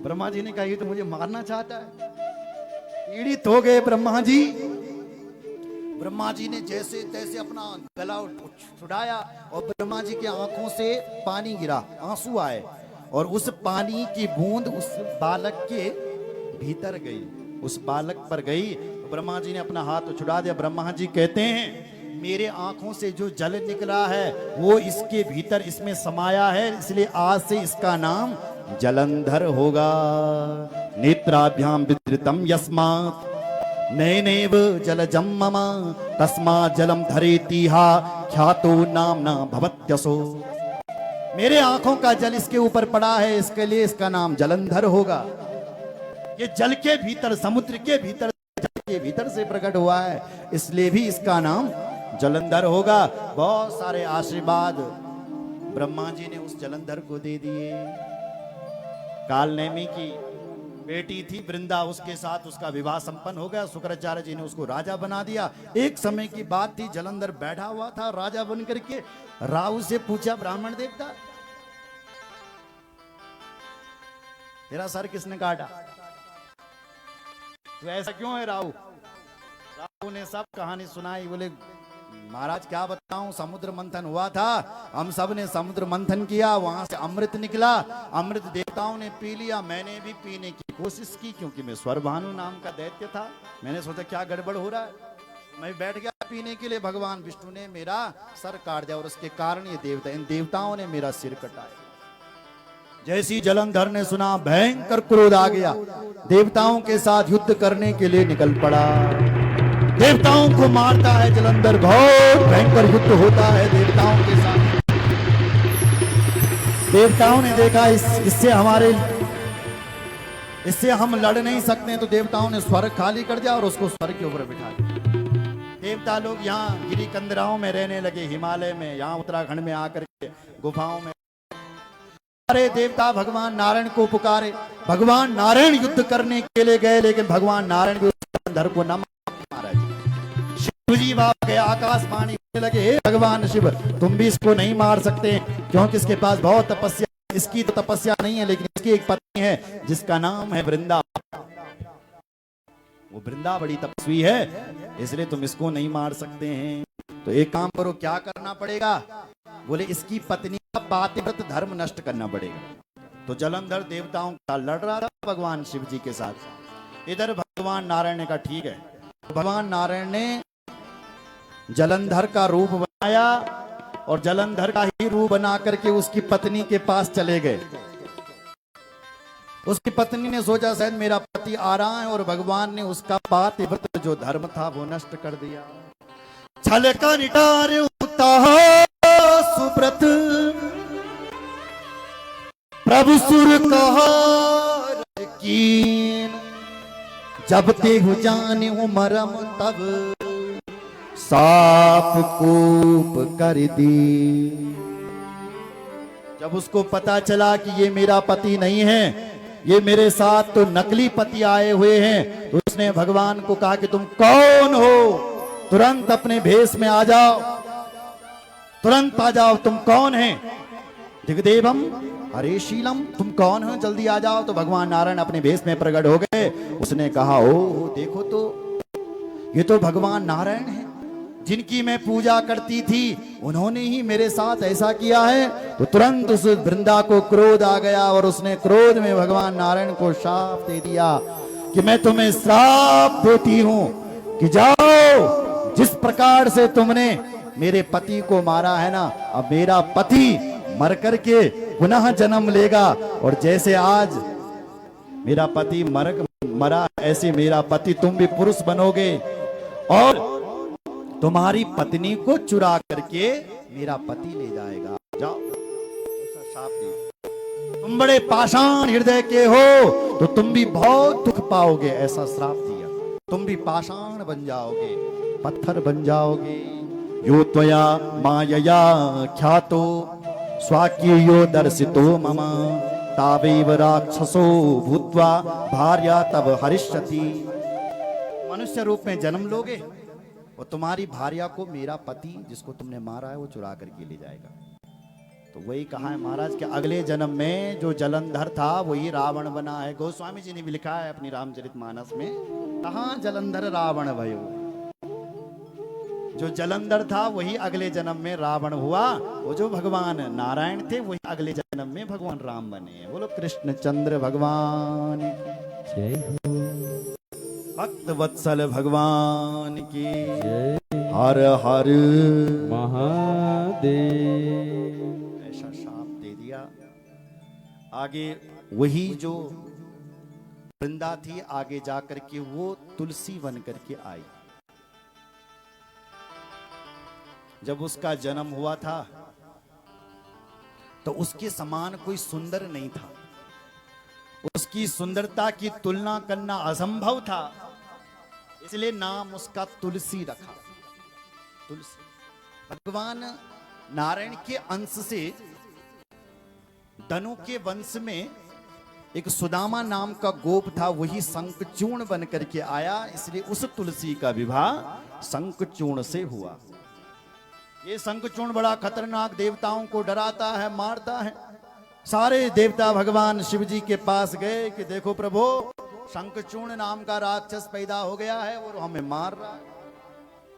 ब्रह्मा जी ने कहा ये तो मुझे मारना चाहता है। पीड़ित हो गए ब्रह्मा जी। ब्रह्मा जी ने जैसे तैसे अपना गला छुड़ाया और ब्रह्मा जी की आंखों से पानी गिरा, आंसू आए, और उस पानी की बूंद उस बालक के भीतर गई, उस बालक पर गई। ब्रह्मा जी ने अपना हाथ छुड़ा दिया। ब्रह्मा जी कहते हैं मेरे आंखों से जो जल निकला है वो इसके भीतर, इसमें समाया है, इसलिए आज से इसका नाम जलंधर होगा। नेत्राभ्याम विद्रितम यस्मात् नैनेव जलजं मम तस्मात् जलम धरेतिहा ख्यातो नामना भवत्यसो। मेरे आंखों का जल इसके ऊपर पड़ा है, इसके लिए इसका नाम जलंधर होगा। ये जल के भीतर, समुद्र के भीतर, जल के भीतर से प्रकट हुआ है, इसलिए भी इसका नाम जलंधर होगा। बहुत सारे आशीर्वाद ब्रह्मा जी ने उस जलंधर को दे दिए। कालनेमी की बेटी थी वृंदा, उसके साथ उसका विवाह संपन्न हो गया। शुक्राचार्य जी ने उसको राजा बना दिया। एक समय की बात थी, जलंधर बैठा हुआ था राजा बन करके। राहु से पूछा ब्राह्मण देवता, तेरा सर किसने काटा? तो ऐसा क्यों है राहु? राहु ने सब कहानी सुनाई। बोले महाराज क्या बताऊं, समुद्र मंथन हुआ था, हम सब ने समुद्र मंथन किया, वहां से अमृत निकला, अमृत देवताओं ने पी लिया, मैंने भी पीने की कोशिश की क्योंकि मैं स्वरभानु नाम का दैत्य था। मैंने सोचा क्या गड़बड़ हो रहा है, मैं बैठ गया पीने के लिए, भगवान विष्णु ने मेरा सर काट दिया और उसके कारण ये देवता, इन देवताओं ने मेरा सिर कटाया। जैसी जलंधर ने सुना भयंकर क्रोध आ गया, देवताओं के साथ युद्ध करने के लिए निकल पड़ा, देवताओं को मारता है जलंधर, बहुत भयंकर युद्ध होता है देवताओं के साथ। देवताओं ने देखा इससे हम लड़ नहीं सकते, तो देवताओं ने स्वर्ग खाली कर दिया और उसको स्वर्ग के ऊपर बिठा दिया। देवता लोग यहाँ गिरी कंदराओं में रहने लगे, हिमालय में, यहाँ उत्तराखंड में आकर के गुफाओं में। अरे देवता भगवान नारायण को पुकारे, भगवान नारायण युद्ध करने के लिए गए, लेकिन भगवान नारायण भी जलंधर को न मारा। शिव जी बाप गए, आकाशवाणी करने लगे, हे भगवान शिव तुम भी इसको नहीं मार सकते क्योंकि इसके पास बहुत तपस्या, इसकी तो तपस्या नहीं है, लेकिन इसकी एक पत्नी है जिसका नाम है वृंदा, वो वृंदा बड़ी तपस्वी है, इसलिए तुम इसको नहीं मार सकते हैं। तो एक काम करो, क्या करना पड़ेगा? बोले इसकी पत्नी का पातिव्रत धर्म नष्ट करना पड़ेगा। तो जलंधर देवताओं का लड़ रहा था भगवान शिव जी के साथ, इधर भगवान नारायण ने कहा ठीक है। तो भगवान नारायण ने जलंधर का रूप बनाया और जलंधर का ही रूप बना करके उसकी पत्नी के पास चले गए। उसकी पत्नी ने सोचा शायद मेरा पति आ रहा है, और भगवान ने उसका पातिव्रत जो धर्म था वो नष्ट कर दिया। छल का निटार सुब्रत प्रभु सुर कहा कीन, जब ते हो जाने मरम तब साप कूप कर दी। जब उसको पता चला कि ये मेरा पति नहीं है, ये मेरे साथ तो नकली पति आए हुए हैं, तो उसने भगवान को कहा कि तुम कौन हो, तुरंत अपने भेष में आ जाओ, तुरंत आ जाओ, तुम कौन हैं? दिग्देवम हरे शीलम, तुम कौन हो, जल्दी आ जाओ। तो भगवान नारायण अपने भेष में प्रकट हो गए। उसने कहा ओ देखो तो ये तो भगवान नारायण है जिनकी मैं पूजा करती थी, उन्होंने ही मेरे साथ ऐसा किया है। तो तुरंत उस वृंदा को क्रोध आ गया और उसने क्रोध में भगवान नारायण को शाप दे दिया कि मैं तुम्हें श्राप देती हूं कि जाओ, जिस प्रकार से तुमने मेरे पति को मारा है ना, अब मेरा पति मर करके पुनः जन्म लेगा, और जैसे आज मेरा पति मरा, ऐसे मेरा पति तुम भी पुरुष बनोगे और तुम्हारी पत्नी को चुरा करके मेरा पति ले जाएगा। जाओ, ऐसा शाप दिया। तुम बड़े पाषाण हृदय के हो तो तुम भी बहुत दुख पाओगे, ऐसा श्राप दिया। तुम भी पाषाण बन जाओगे, पत्थर बन जाओगे। यो त्वया मायया ख्यातो स्वाकीयो दर्शितो मम तावेव राक्षसो भूत्वा भार्या तब हरिष्यति। मनुष्य रूप में जन्म लोगे और तुम्हारी भार्या को मेरा पति जिसको तुमने मारा है वो चुरा करके ले जाएगा। तो वही कहा है महाराज कि अगले जन्म में जो जलंधर था वही रावण बना है। गोस्वामी जी ने भी लिखा है अपनी रामचरितमानस में, कहाँ जलंधर रावण भयो। जो जलंधर था वही अगले जन्म में रावण हुआ, वो जो भगवान नारायण थे वही अगले जन्म में भगवान राम बने। बोलो कृष्ण चंद्र भगवान जय हो, भक्त वत्सल भगवान की जय हर हर महादेव। ऐसा शाप दे दिया। आगे वही जो वृंदा थी, आगे जाकर के वो तुलसी बन करके आई। जब उसका जन्म हुआ था तो उसके समान कोई सुंदर नहीं था, उसकी सुंदरता की तुलना करना असंभव था, इसलिए नाम उसका तुलसी रखा। तुलसी भगवान नारायण के अंश से धनु के वंश में एक सुदामा नाम का गोप था, वही शंखचूर्ण बन करके आया, इसलिए उस तुलसी का विवाह शंखचूर्ण से हुआ। ये शंखचूर्ण बड़ा खतरनाक, देवताओं को डराता है, मारता है। सारे देवता भगवान शिव जी के पास गए कि देखो प्रभु, शंखचूर्ण नाम का राक्षस पैदा हो गया है और हमें मार रहा है।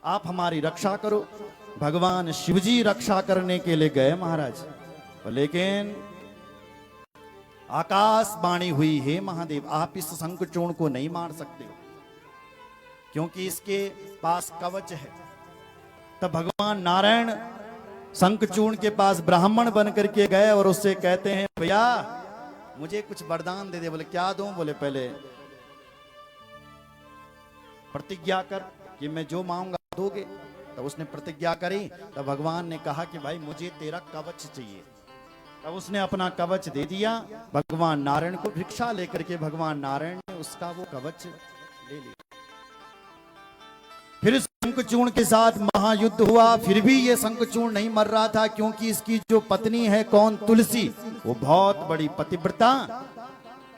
आप हमारी रक्षा करो। भगवान शिवजी रक्षा करने के लिए गए महाराज, लेकिन आकाशवाणी हुई, हे महादेव आप इस शंखचूर्ण को नहीं मार सकते हो क्योंकि इसके पास कवच है। तब भगवान नारायण शंखचूर्ण के पास ब्राह्मण बन करके गए और उससे कहते हैं भैया मुझे कुछ वरदान दे दे। बोले क्या दूं? बोले पहले प्रतिज्ञा कर कि मैं जो मांगूंगा दोगे। तब उसने प्रतिज्ञा करी। तब भगवान ने कहा कि भाई मुझे तेरा कवच चाहिए। तब उसने अपना कवच दे दिया भगवान नारायण को। भिक्षा लेकर के भगवान नारायण ने उसका वो कवच ले लिया। फिर शंखचूर्ण के साथ महायुद्ध हुआ, फिर भी ये शंखचूर्ण नहीं मर रहा था क्योंकि इसकी जो पत्नी है कौन, तुलसी, वो बहुत बड़ी पतिव्रता,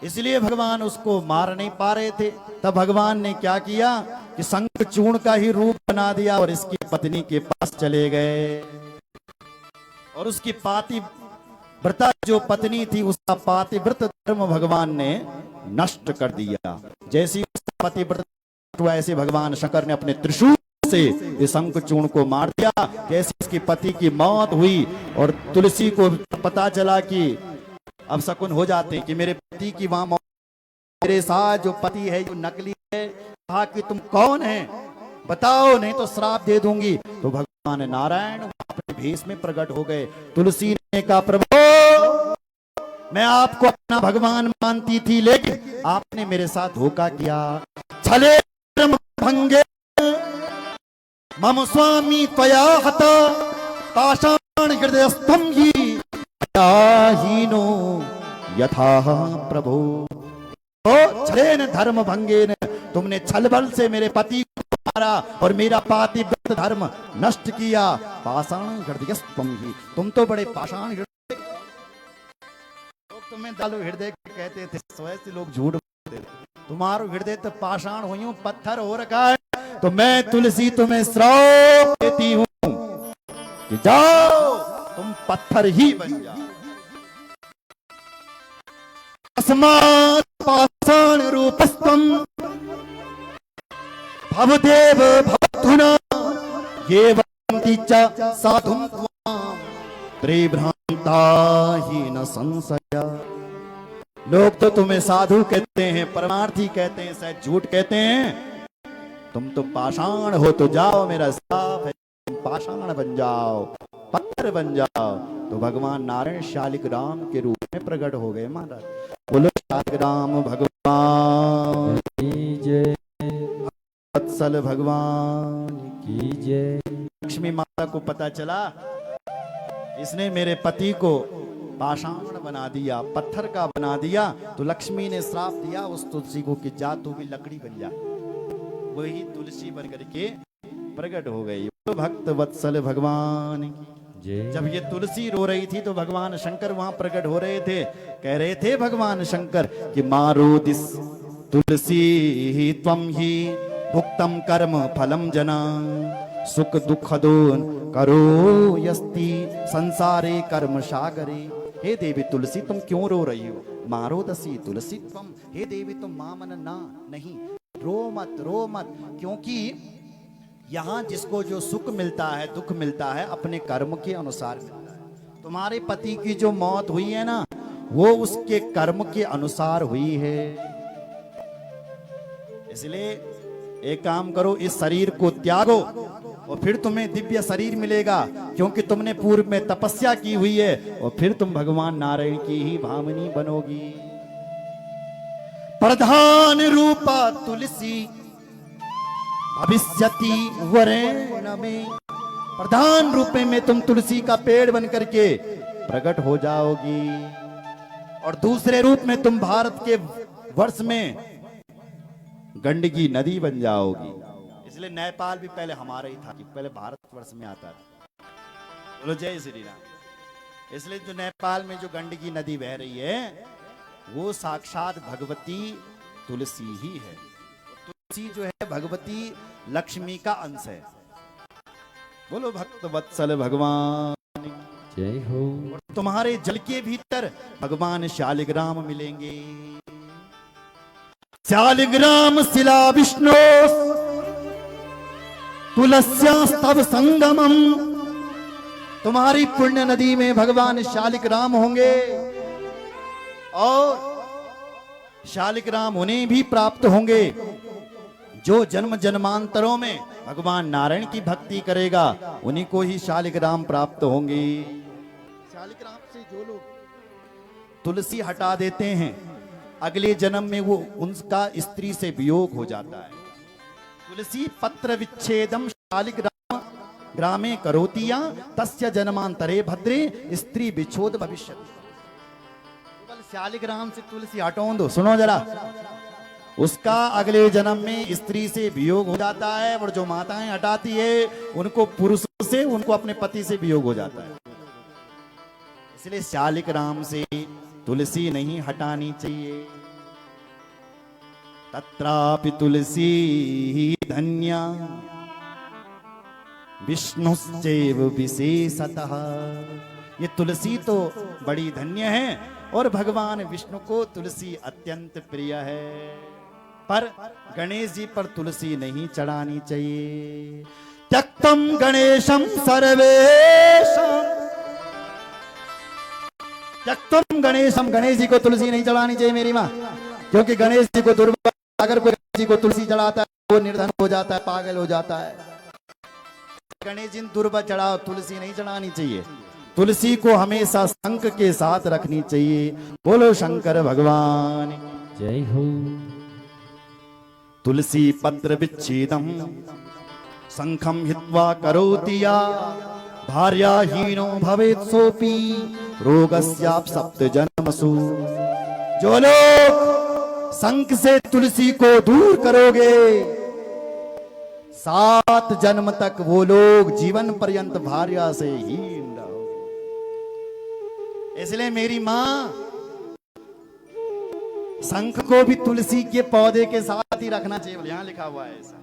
इसलिए भगवान उसको मार नहीं पा रहे थे। तब भगवान ने क्या किया कि शंखचूर्ण का ही रूप बना दिया और इसकी पत्नी के पास चले गए और उसकी पातिव्रता जो पत्नी थी उसका पातिव्रत धर्म भगवान ने नष्ट कर दिया। जैसी पतिव्रत ऐसे भगवान शंकर ने अपने त्रिशूल से इस शंखचूर्ण को मार दिया। जैसे इसकी पति की मौत हुई और तुलसी को पता चला कि अब शकुन हो जाते हैं कि मेरे पति की वहां मौत, मेरे साथ जो पति है जो नकली है, कहा कि तुम कौन है बताओ नहीं तो श्राप दे दूंगी। तो भगवान नारायण अपने भेष में प्रकट हो गए। तुलसी ने कहा प्रभु मैं आपको अपना भगवान मानती थी लेकिन आपने मेरे साथ धोखा किया। छले भंगे मम स्वामी त्वया हता पाषाण हृदयस्थं हि हीनो यथा प्रभु। तो छलेन धर्म भंगेन, तुमने छल बल से मेरे पति को मारा और मेरा पातिव्रत धर्म नष्ट किया। पाषाण हृदयस्थं हि, तुम तो बड़े पाषाण हृदय, लोग तुम्हें दल हृदय कहते थे, स्वयं लोग झूठ बोलते थे। तुम्हारो हृदय तो पाषाण हुई, पत्थर हो रखा है। तो मैं तुलसी तुम्हें श्राप देती हूं कि जाओ तुम पत्थर ही बन जाओ। अस्मात् पाषाण रूपस्तम भवदेव भवतुना ये वन्ति च साधुं त्वां त्रिभ्रांता ही न संशया। लोग तो तुम्हें साधु कहते हैं, परमार्थी कहते हैं, शायद झूठ कहते हैं। तुम तो पाषाण हो, तो जाओ मेरा श्राप है, तुम पाषाण बन जाओ, पत्थर बन जाओ। तो भगवान नारायण शालिक राम के रूप में प्रकट हो गए महाराज। बोलो शालिक राम भगवान की जय, वत्सल भगवान की जय। लक्ष्मी माता को पता चला इसने मेरे पति को पाषाण बना दिया, पत्थर का बना दिया। तो लक्ष्मी ने श्राप दिया उस तुलसी को कि जा तू भी लकड़ी बन जा। वही तुलसी बन करके प्रकट हो गई। तो भक्त वत्सल भगवान की। जब ये तुलसी रो रही थी तो भगवान शंकर वहां प्रकट हो रहे थे। कह रहे थे भगवान शंकर कि मारो दिस तुलसी त्वं ही भुक्तम कर्म फलम जना सुख दुख दोन करो यस्ति संसारे कर्म सागरे। हे देवी तुलसी तुम क्यों रो रही हो? मारो दसी तुलसी तुम, हे देवी तुम मामन ना, नहीं रो मत, रो मत, क्योंकि यहाँ जिसको जो सुख मिलता है दुख मिलता है अपने कर्म के अनुसार मिलता है। तुम्हारे पति की जो मौत हुई है ना वो उसके कर्म के अनुसार हुई है। इसलिए एक काम करो, इस शरीर को त्यागो और फिर तुम्हें दिव्य शरीर मिलेगा क्योंकि तुमने पूर्व में तपस्या की हुई है और फिर तुम भगवान नारायण की ही भामिनी बनोगी। प्रधान रूपा तुलसी भविष्यति वरेण में, प्रधान रूप में तुम तुलसी का पेड़ बन करके प्रकट हो जाओगी और दूसरे रूप में तुम भारत के वर्ष में गंडकी नदी बन जाओगी। इसलिए नेपाल भी पहले हमारा ही था कि पहले भारतवर्ष में आता था। बोलो जय श्री राम। इसलिए जो नेपाल में जो गंडकी नदी बह रही है वो साक्षात भगवती तुलसी ही है। तुलसी जो है भगवती लक्ष्मी का अंश है। बोलो भक्त वत्सल भगवान जय हो। तुम्हारे जल के भीतर भगवान शालिग्राम मिलेंगे। शालिग्राम शिला विष्णु तुलस्यास्तव संगमम, तुम्हारी पुण्य नदी में भगवान शालिक राम होंगे और शालिक राम उन्हें भी प्राप्त होंगे जो जन्म जन्मांतरों में भगवान नारायण की भक्ति करेगा, उन्हीं को ही शालिक राम प्राप्त होंगे। शालिक राम से जो लोग तुलसी हटा देते हैं, अगले जन्म में वो उनका स्त्री से वियोग हो जाता है। तुलसी पत्र विच्छेदम शालिक राम ग्रामे करोतिया तस्य जन्मांतरे भद्रे स्त्री विच्छोद भविष्य। केवल शालिक राम से तुलसी हटो दो, सुनो जरा, उसका अगले जन्म में स्त्री से वियोग हो जाता है, और जो माताएं हटाती है उनको पुरुषों से, उनको अपने पति से वियोग हो जाता है। इसलिए शालिक राम से तुलसी नहीं हटानी चाहिए। तत्रापि तुलसी धन्या विष्णुश्चैव विशेषतः। ये तुलसी तो बड़ी धन्य है और भगवान विष्णु को तुलसी अत्यंत प्रिय है। पर गणेश जी पर तुलसी नहीं चढ़ानी चाहिए। त्यक्तम गणेशम सर्वेशम, त्यक्तम गणेशम, गणेश जी को तुलसी नहीं चढ़ानी चाहिए मेरी माँ, क्योंकि गणेश जी को दुर्बल, अगर कोई गणेश जी को तुलसी चढ़ाता है वो निर्धन हो जाता है, पागल हो जाता है। गणेश जी दुर्बल चढ़ाओ, तुलसी नहीं चढ़ानी चाहिए। तुलसी को हमेशा शंख के साथ रखनी चाहिए। बोलो शंकर भगवान जय हो। तुलसी पत्र विच्छेदम शंखम हित्वा करोति या भार्याहीनो भवेत् सोपि रोगस्याप सप्त जन्मसु। जो लोग शंख से तुलसी को दूर करोगे, 7 जन्म तक वो लोग जीवन पर्यंत भार्या से हीन रहोगे। इसलिए मेरी मां, शंख को भी तुलसी के पौधे के साथ ही रखना चाहिए। यहां लिखा हुआ है ऐसा।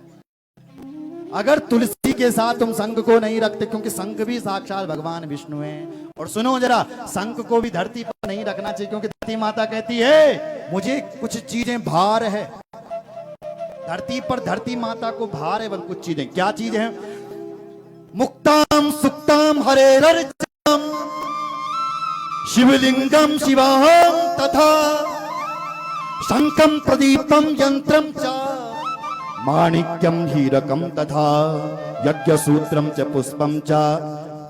अगर तुलसी के साथ तुम शंख को नहीं रखते, क्योंकि शंख भी साक्षात भगवान विष्णु हैं। और सुनो जरा, शंख को भी धरती पर नहीं रखना चाहिए, क्योंकि धरती माता कहती है मुझे कुछ चीजें भार है। धरती पर धरती माता को भार है कुछ चीजें। क्या चीज है? मुक्ताम सुक्ताम हरेरर्चनम शिवलिंगम शिवाहम तथा शंखम प्रदीपम यंत्रम च माणिक्यम हीरकम तथा यज्ञसूत्रम च पुष्पम च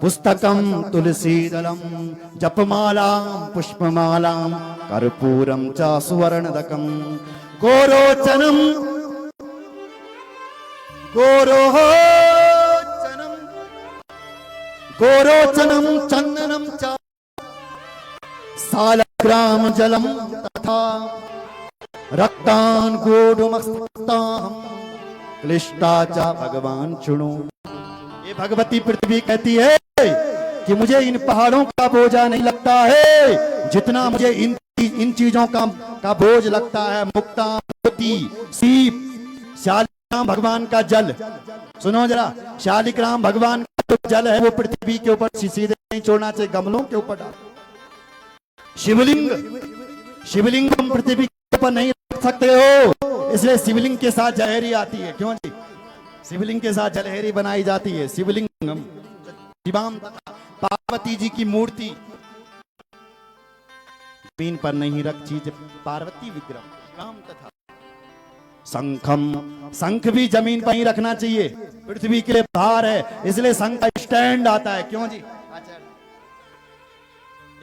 पुस्तकम तुलसीदलम जपमालां पुष्पमालां कर्पूरम च सुवर्णदकम गोरोचनम गोरोचनम चंदनम च सालग्राम जलम तथा रक्तान गोडुमस्ताहम क्लिष्टा च भगवान चुनो। ये भगवती पृथ्वी कहती है कि मुझे इन पहाड़ों का बोझा नहीं लगता है जितना मुझे इन चीजों का बोझ लगता है। मुक्ता, मोती, सीप, शालिक राम भगवान का जल। सुनो जरा, शालिक राम भगवान का जो जल है वो पृथ्वी के ऊपर सीधे नहीं छोड़ना चाहिए, गमलों के ऊपर डाल। शिवलिंग तुम पृथ्वी के ऊपर नहीं रख सकते हो, इसलिए शिवलिंग के साथ जलहरी आती है। क्यों जी? शिवलिंग के साथ जलहरी बनाई जाती है। शिवलिंगम शिवाम पार्वती जी की मूर्ति जमीन पर नहीं रखी, पार्वती विग्रह शिवाम तथा शंखम, शंख भी जमीन पर ही रखना चाहिए, पृथ्वी के लिए भार है, इसलिए शंख का स्टैंड आता है। क्यों जी?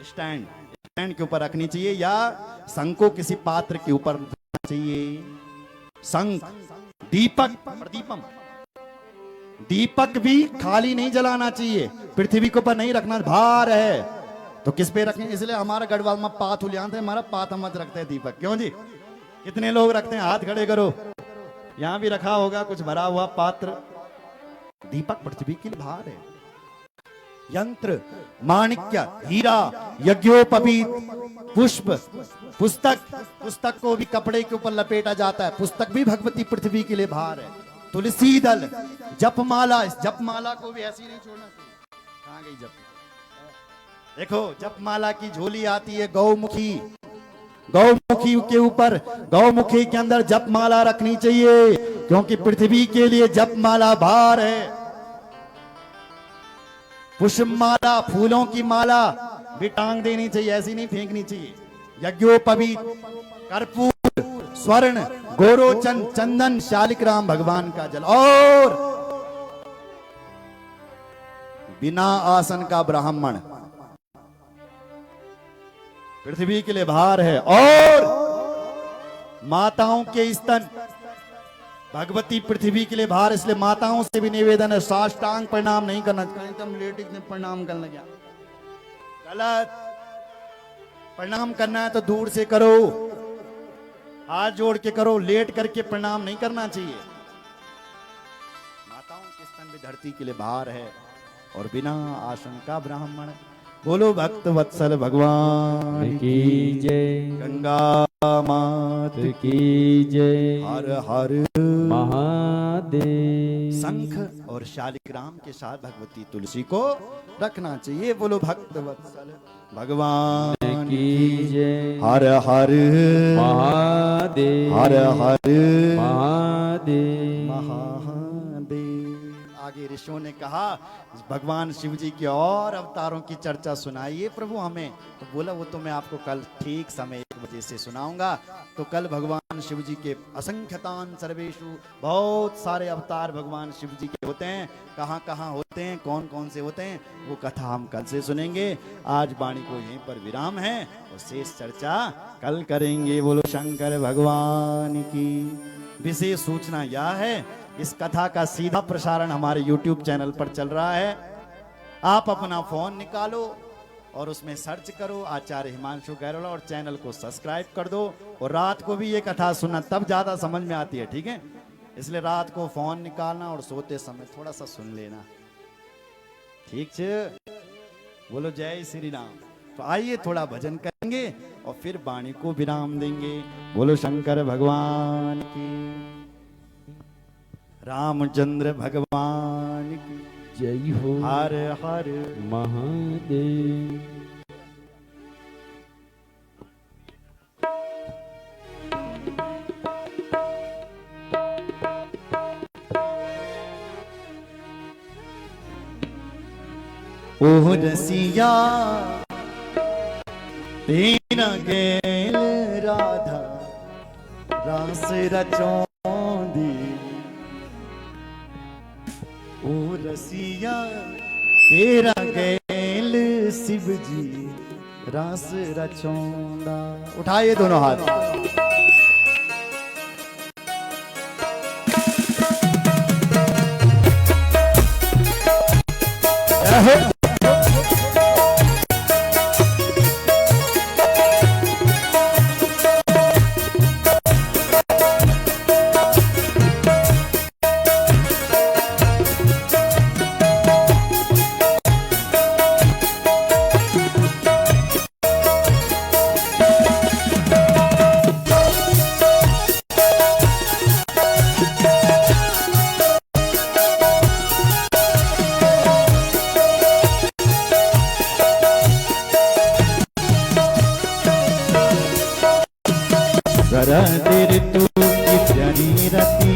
स्टैंड के ऊपर रखनी चाहिए, या शंख को किसी पात्र के ऊपर रखना चाहिए। शंख, दीपक, प्रदीपम, दीपक भी खाली नहीं जलाना चाहिए, पृथ्वी के ऊपर नहीं रखना, भार है तो किस पे रखें। इसलिए हमारा गढ़वाल में पाथ उलियान थे, हमारा पाथ मत रखते हैं दीपक। क्यों जी? कितने लोग रखते हैं? हाथ खड़े करो। यहां भी रखा होगा कुछ भरा हुआ पात्र। दीपक पृथ्वी के लिए भार है। यंत्र, माणिक्य, हीरा, यज्ञोपवीत, पुष्प, पुस्तक को भी कपड़े के ऊपर लपेटा जाता है। पुस्तक भी भगवती पृथ्वी के लिए भार है। तुलसी दल, जपमाला, इस जपमाला को भी ऐसी नहीं छोड़ना चाहिए। कहां गई जप? देखो, जपमाला की झोली आती है गौमुखी, गौमुखी के ऊपर, गौमुखी के अंदर जप माला रखनी चाहिए, क्योंकि पृथ्वी के लिए जप माला भार है। पुष्प माला, फूलों की माला भी टांग देनी चाहिए, ऐसी नहीं फेंकनी चाहिए। यज्ञोपवीत, कर्पूर, स्वर्ण, गोरोचन, चंदन, शालिग्राम भगवान का जल, और बिना आसन का ब्राह्मण पृथ्वी के लिए भार है। और माताओं के स्तन, भगवती पृथ्वी के लिए भार, इसलिए माताओं से भी निवेदन है, साष्टांग प्रणाम नहीं करना। एकदम लेट प्रणाम करने लगा, गलत। प्रणाम करना है तो दूर से करो, हाथ जोड़ के करो, लेट करके प्रणाम नहीं करना चाहिए। माताओं के स्तन भी धरती के लिए भार है, और बिना आसन का ब्राह्मण। बोलो भक्त वत्सल भगवान की जय, गंगा मात की जय, हर हर महादेव। शंख और शालिग्राम के साथ भगवती तुलसी को रखना चाहिए। बोलो भक्त वत्सल भगवान की जय, हर हर महादेव, हर हर महादेव, महादेव। आगे ऋषियों ने कहा भगवान शिव जी के और अवतारों की चर्चा सुनाइए प्रभु हमें। तो बोला वो तो मैं आपको कल ठीक समय 1 बजे से सुनाऊंगा। तो कल भगवान शिव जी के असंख्यतान सर्वेषु, बहुत सारे अवतार भगवान शिव जी के होते हैं। कहाँ कहाँ होते हैं, कौन कौन से होते हैं, वो कथा हम कल से सुनेंगे। आज वाणी को यहीं पर विराम है और शेष चर्चा कल करेंगे। बोलो शंकर भगवान की। विशेष सूचना यह है, इस कथा का सीधा प्रसारण हमारे YouTube चैनल पर चल रहा है। आप अपना फोन निकालो और उसमें सर्च करो आचार्य हिमांशु गैरोला और चैनल को सब्सक्राइब कर दो। और रात को भी ये कथा सुनना, तब ज्यादा समझ में आती है, ठीक है। इसलिए रात को फोन निकालना और सोते समय थोड़ा सा सुन लेना, ठीक है। बोलो जय श्री राम। तो आइए थोड़ा भजन करेंगे और फिर वाणी को विराम देंगे। बोलो शंकर भगवान की, रामचंद्र भगवान की जय हो। हर हर महादेव। ओह रसिया तेरा गैल राधा रास रचौंदी। ओ रसिया तेरा गैल शिव जी रास रचौंदा। उठाइए दोनों हाथ। तेरे तू की प्यारी रति,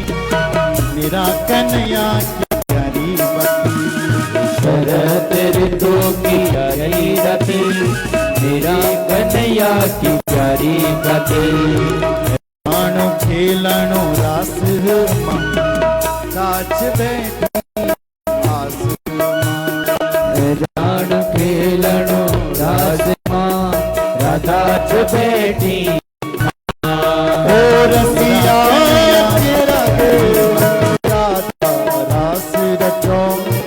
मेरा कन्हैया की प्यारी बती। तेरे तो की प्यारी रति, मेरा कन्हैया की प्यारी बती। मानो खेलनो रास साच बैठी आस राण खेलनो रास मां राधा च बैठी। रसिया तेरा राधा रास रचौंदी।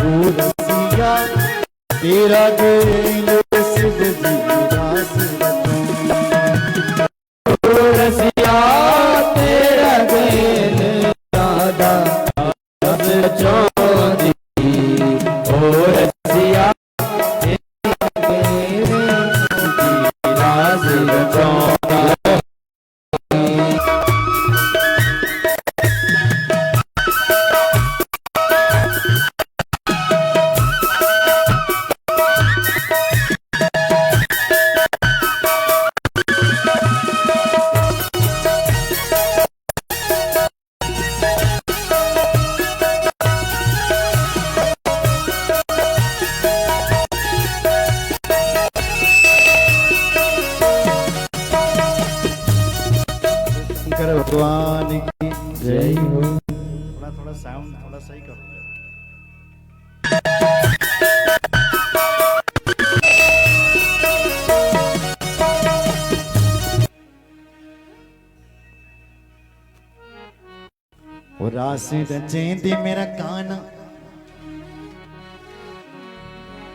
ओ रसिया तेरा गैल शिव जी रास रचौंदी। ओ रसिया तेरा गैल राधा रास रचौंदी। ओ रसिया तेरा गैल रास शंकर भगवान की जय हो। थोड़ा थोड़ा साउंड थोड़ा सही करो। और रास रचेंदी मेरा काना,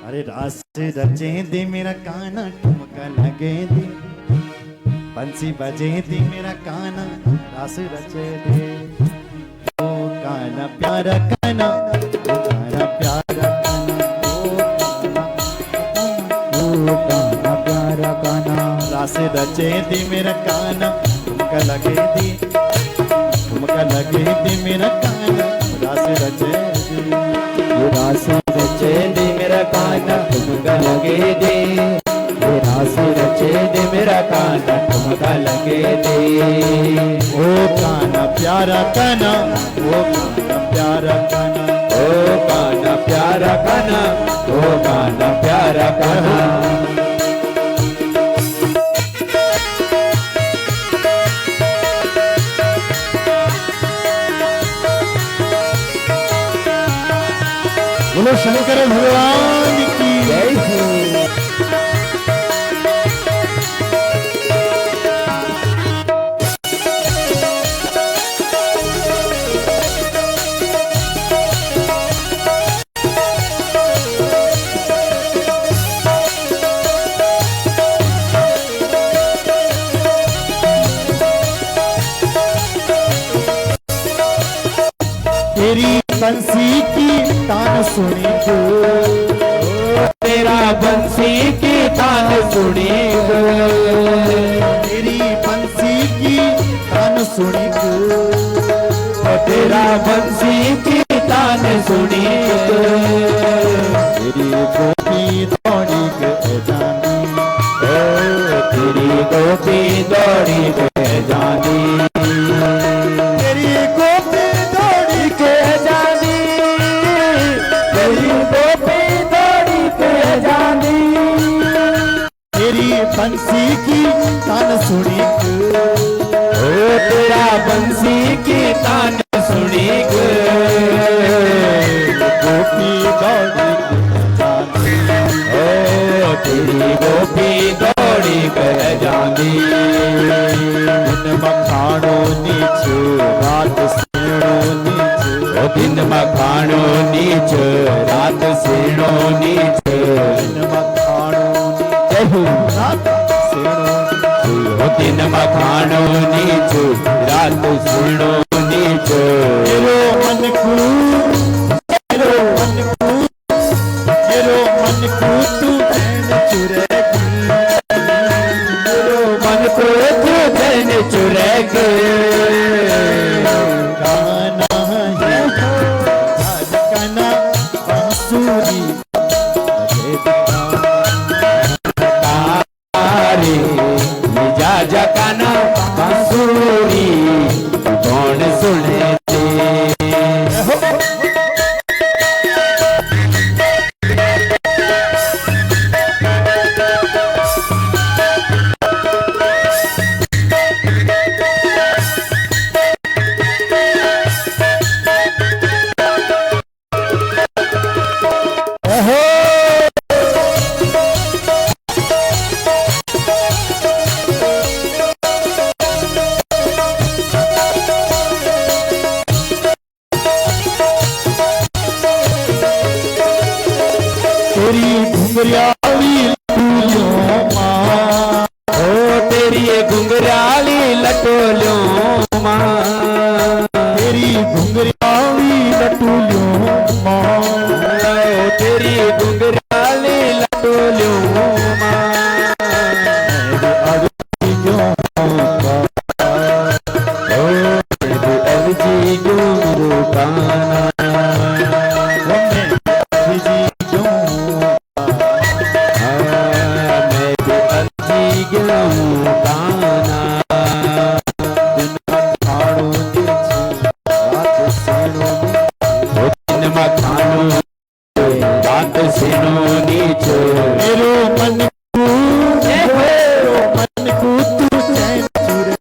अरे रास रचेंदी मेरा काना, ठुमका लगेंदी बंसी बजेंदी मेरा काना, रास रचे दे ओ काना प्यारा काना, ओ काना प्यारा काना, ओ काना प्यारा काना, रास रचेंदी मेरा काना, ठुमका लगेंदी ठुमका लगेंदी मेरा काना, रास रचेंदी रास रचे दे मेरा काना, ठुमका लगे दे। रास रचे दे मेरा काना, ठुमका लगे दे। ओ काना प्यारा काना, ओ काना प्यारा काना, ओ काना प्यारा काना, ओ काना प्यारा काना। बोलो शंकर भगवान की जय हो। तेरी बंसी की तान सुनी गो, तेरा बंसी की तान सुनी गो, तेरी बंसी की तान सुनी गो, तेरा बंसी की तान सुनी गो। तेरी गोपी दौड़ी के जानी, ओ तेरी गोपी दौड़ी के जानी, तेरी गोपी दौड़ी के जानी, तेरी गोपी दौड़ी के जानी। तेरी बंसी की तान सुनी गो, ओ तेरा बंसी की तान सुनी गो, गोपी दौड़ी के जानी, ओ तेरी गोपी दौड़ी के जानी। दिन मखाणो नीचे रात सेणो नीचे, ओ दिन मखाणो नीच रात सेणो नीच, दिन मखाणो जय हो। रात सेणो ओ दिन मखाणो नीच रात सेणो नीच। मेरो मन को, मेरो मन को, मेरो मन को तू चैन चुरेगी, मेरो मन को तू चैन चुरेगी। गाना है आज गाना बांसुरी तारे मिजाज काना बांसुरी कौन सुने दे। तेरी घुंघरियाली लटोलियों माँ, ओ तेरी घुंघराली लटोलियों माँ, तेरी घुंघरियाली लटोलियों माँ, ओ तेरी घुंघराली लटोलियों माँ। मेरे अर्जी क्यों होगा, ओ तेरी अर्जी क्यों रुकाना, जी क्यों मैं भी अर्जी क्यों रुकाना। दिन मखाणो नीचे रात सेणो नीचे, ओ दिन मखानो रात सेनो नीच। मेरो मन को, मेरो मन को तू चैन चुरे,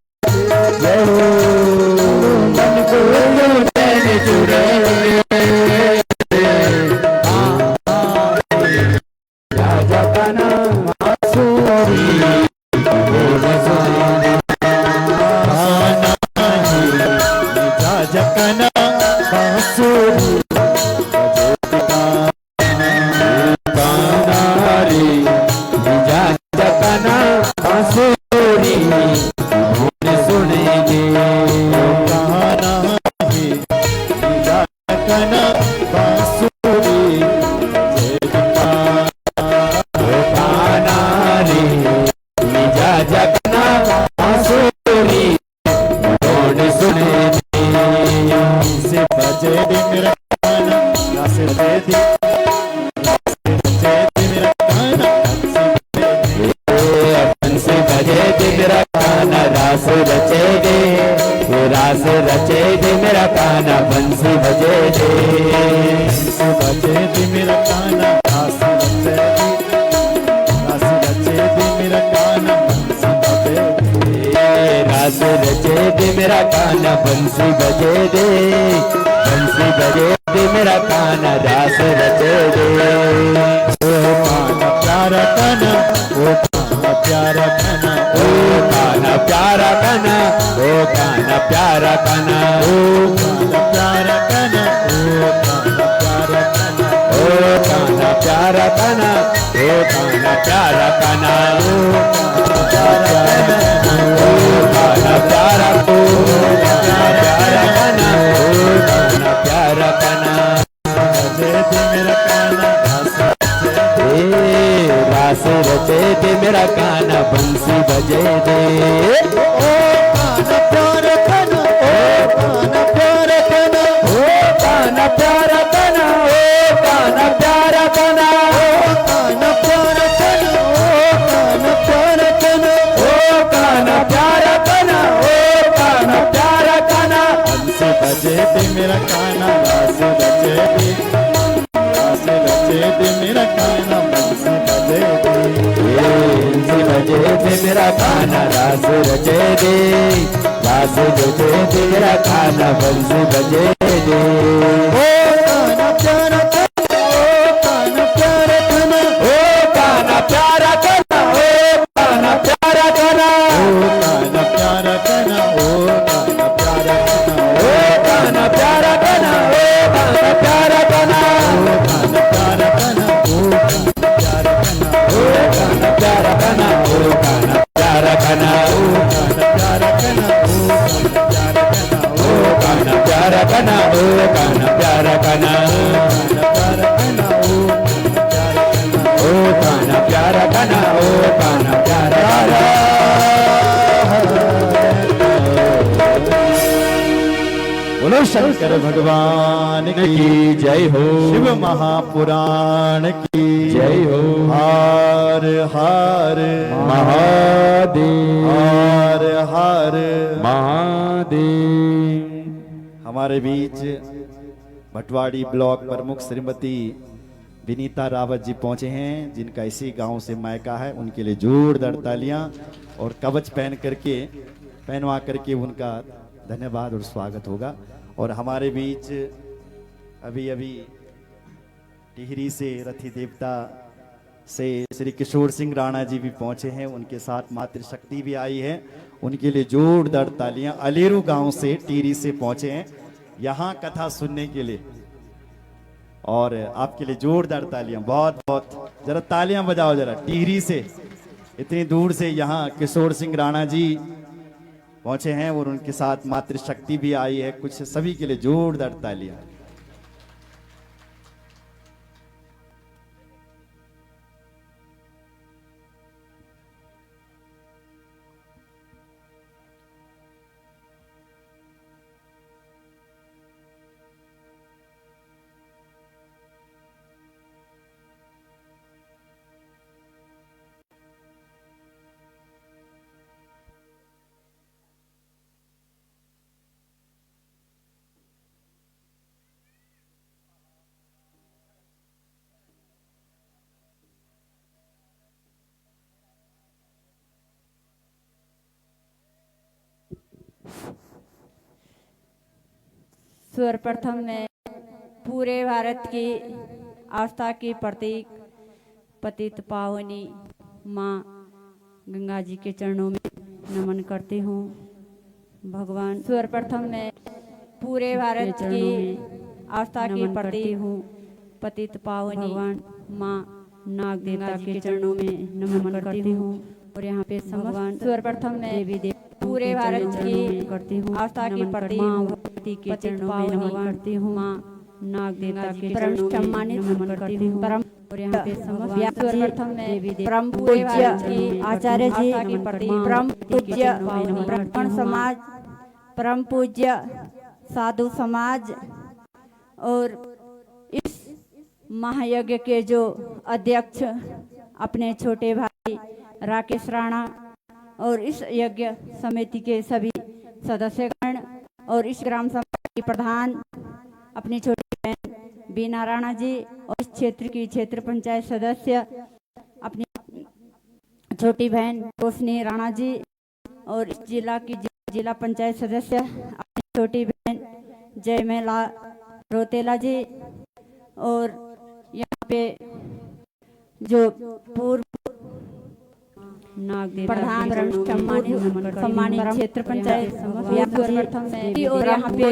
रास रचे दे मेरा कान्हा बंसी बजे दे, बंसी बजे दे मेरा कान्हा रास रचे दे मेरा कान्हा बंसी बजे दे, रास रचे दे मेरा कान्हा बंसी बजे दे, बंसी बजे दे मेरा कान्हा रास रचे दे। ओ कान्हा प्यारा कान्हा, ओ कान्हा प्यारा कान्हा, ओ कान्हा प्यारा कान्हा, ओ कान्हा प्यारा कान्हा, ओ कान्हा प्यारा कान्हा, ओ कान्हा प्यारा कान्हा, ओ कान्हा प्यारा कान्हा, ओ कान्हा प्यारा कान्हा, ओ कान्हा प्यारा कान्हा, ओ कान्हा प्यारा कान्हा, ओ कान्हा प्यारा कान्हा। बजे दे मेरा कान्हा रास रचे रास रचे दे, दे मेरा कान्हा बंसी बजे दे। ओ कान्हा प्यारा कान्हा, ओ कान्हा प्यारा कान्हा, ओ कान्हा प्यारा कान्हा, ओ कान्हा प्यारा कान्हा, ओ कान्हा प्यारा कान्हा, ओ कान्हा प्यारा कान्हा, ओ कान्हा प्यारा कान्हा, ओ कान्हा प्यारा कान्हा। बंसी बजे दे मेरा कान्हा रास रचे दे, रास रचे दे मेरा कान्हा बंसी बजे दे, बंसी बजे दे मेरा कान्हा रास रचे दे, रास रचे दे मेरा कान्हा बंसी बजे दे। ओ कान्हा प्यारा कान्हा, ओ कान्हा प्यारा कान्हा, ओ कान्हा प्यारा कान्हा, ओ कान्हा प्यारा कान्हा, ओ कान्हा प्यारा कान्हा, ओ कान्हा प्यारा कान्हा, ओ कान्हा प्यारा कान्हा, ओ कान्हा प्यारा कान्हा, कान्हा प्यारा कान्हा, ओ कान्हा प्यारा कान्हा, ओ कान्हा प्यारा कान्हा, ओ कान्हा प्यारा कान्हा, कान्हा प्यारा कान्हा, ओ कान्हा प्यारा कान्हा, ओ कान्हा प्यारा कान्हा, ओ कान्हा प्यारा कान्हा। बोलो शंकर भगवान की जय हो, शिव महापुराण की जय हो। हर हर महादेव, हर हर महादेव। हमारे बीच भटवाड़ी ब्लॉक प्रमुख श्रीमती विनीता रावत जी पहुंचे हैं, जिनका इसी गांव से मायका है। उनके लिए जोरदार तालियां और कवच पहनवा करके उनका धन्यवाद और स्वागत होगा। और हमारे बीच अभी अभी टिहरी से रथी देवता से श्री किशोर सिंह राणा जी भी पहुंचे हैं, उनके साथ मातृशक्ति भी आई है। उनके लिए जोरदार तालियां। अलेरू गांव से टिहरी से पहुंचे हैं यहाँ कथा सुनने के लिए, और आपके लिए जोरदार तालियां। बहुत बहुत जरा तालियां बजाओ जरा। टिहरी से इतनी दूर से यहाँ किशोर सिंह राणा जी पहुंचे हैं और उनके साथ मातृशक्ति भी आई है। कुछ सभी के लिए जोरदार तालियां। सर्वप्रथम मैं पूरे भारत की आस्था की प्रतीक पतित पावनी माँ गंगा जी के चरणों में नमन करती हूँ। भगवान सर्वप्रथम मैं पूरे भारत की आस्था की प्रतीक हूँ पतित पावनी भगवान माँ नाग देवता के चरणों में नमन करती हूँ। और यहाँ पे भगवान सर्वप्रथम मैं देवी पूरे भारत की करती हूँ आस्था की प्रतीक के चरणों में नमन करती हूँ। माँ नाग देवता के चरणों में नमन करती हूँ। परम और यहाँ पे सर्वप्रथम मैं परम पूज्य आचार्य जी की प्रतीक परम पूज्य ब्राह्मण समाज, परम पूज्य साधु समाज और इस महायज्ञ के जो अध्यक्ष अपने छोटे भाई राकेश राणा और इस यज्ञ समिति के सभी सदस्यगण और इस ग्राम सभा की प्रधान अपनी छोटी बहन बीना राणा जी और इस क्षेत्र की क्षेत्र पंचायत सदस्य अपनी छोटी बहन रोशनी राणा जी और इस जिला की जिला पंचायत सदस्य अपनी छोटी बहन जयमेला रोतेला जी और यहाँ पे जो पूर्व प्रधान सम्मानित क्षेत्र पंचायत और यहाँ पे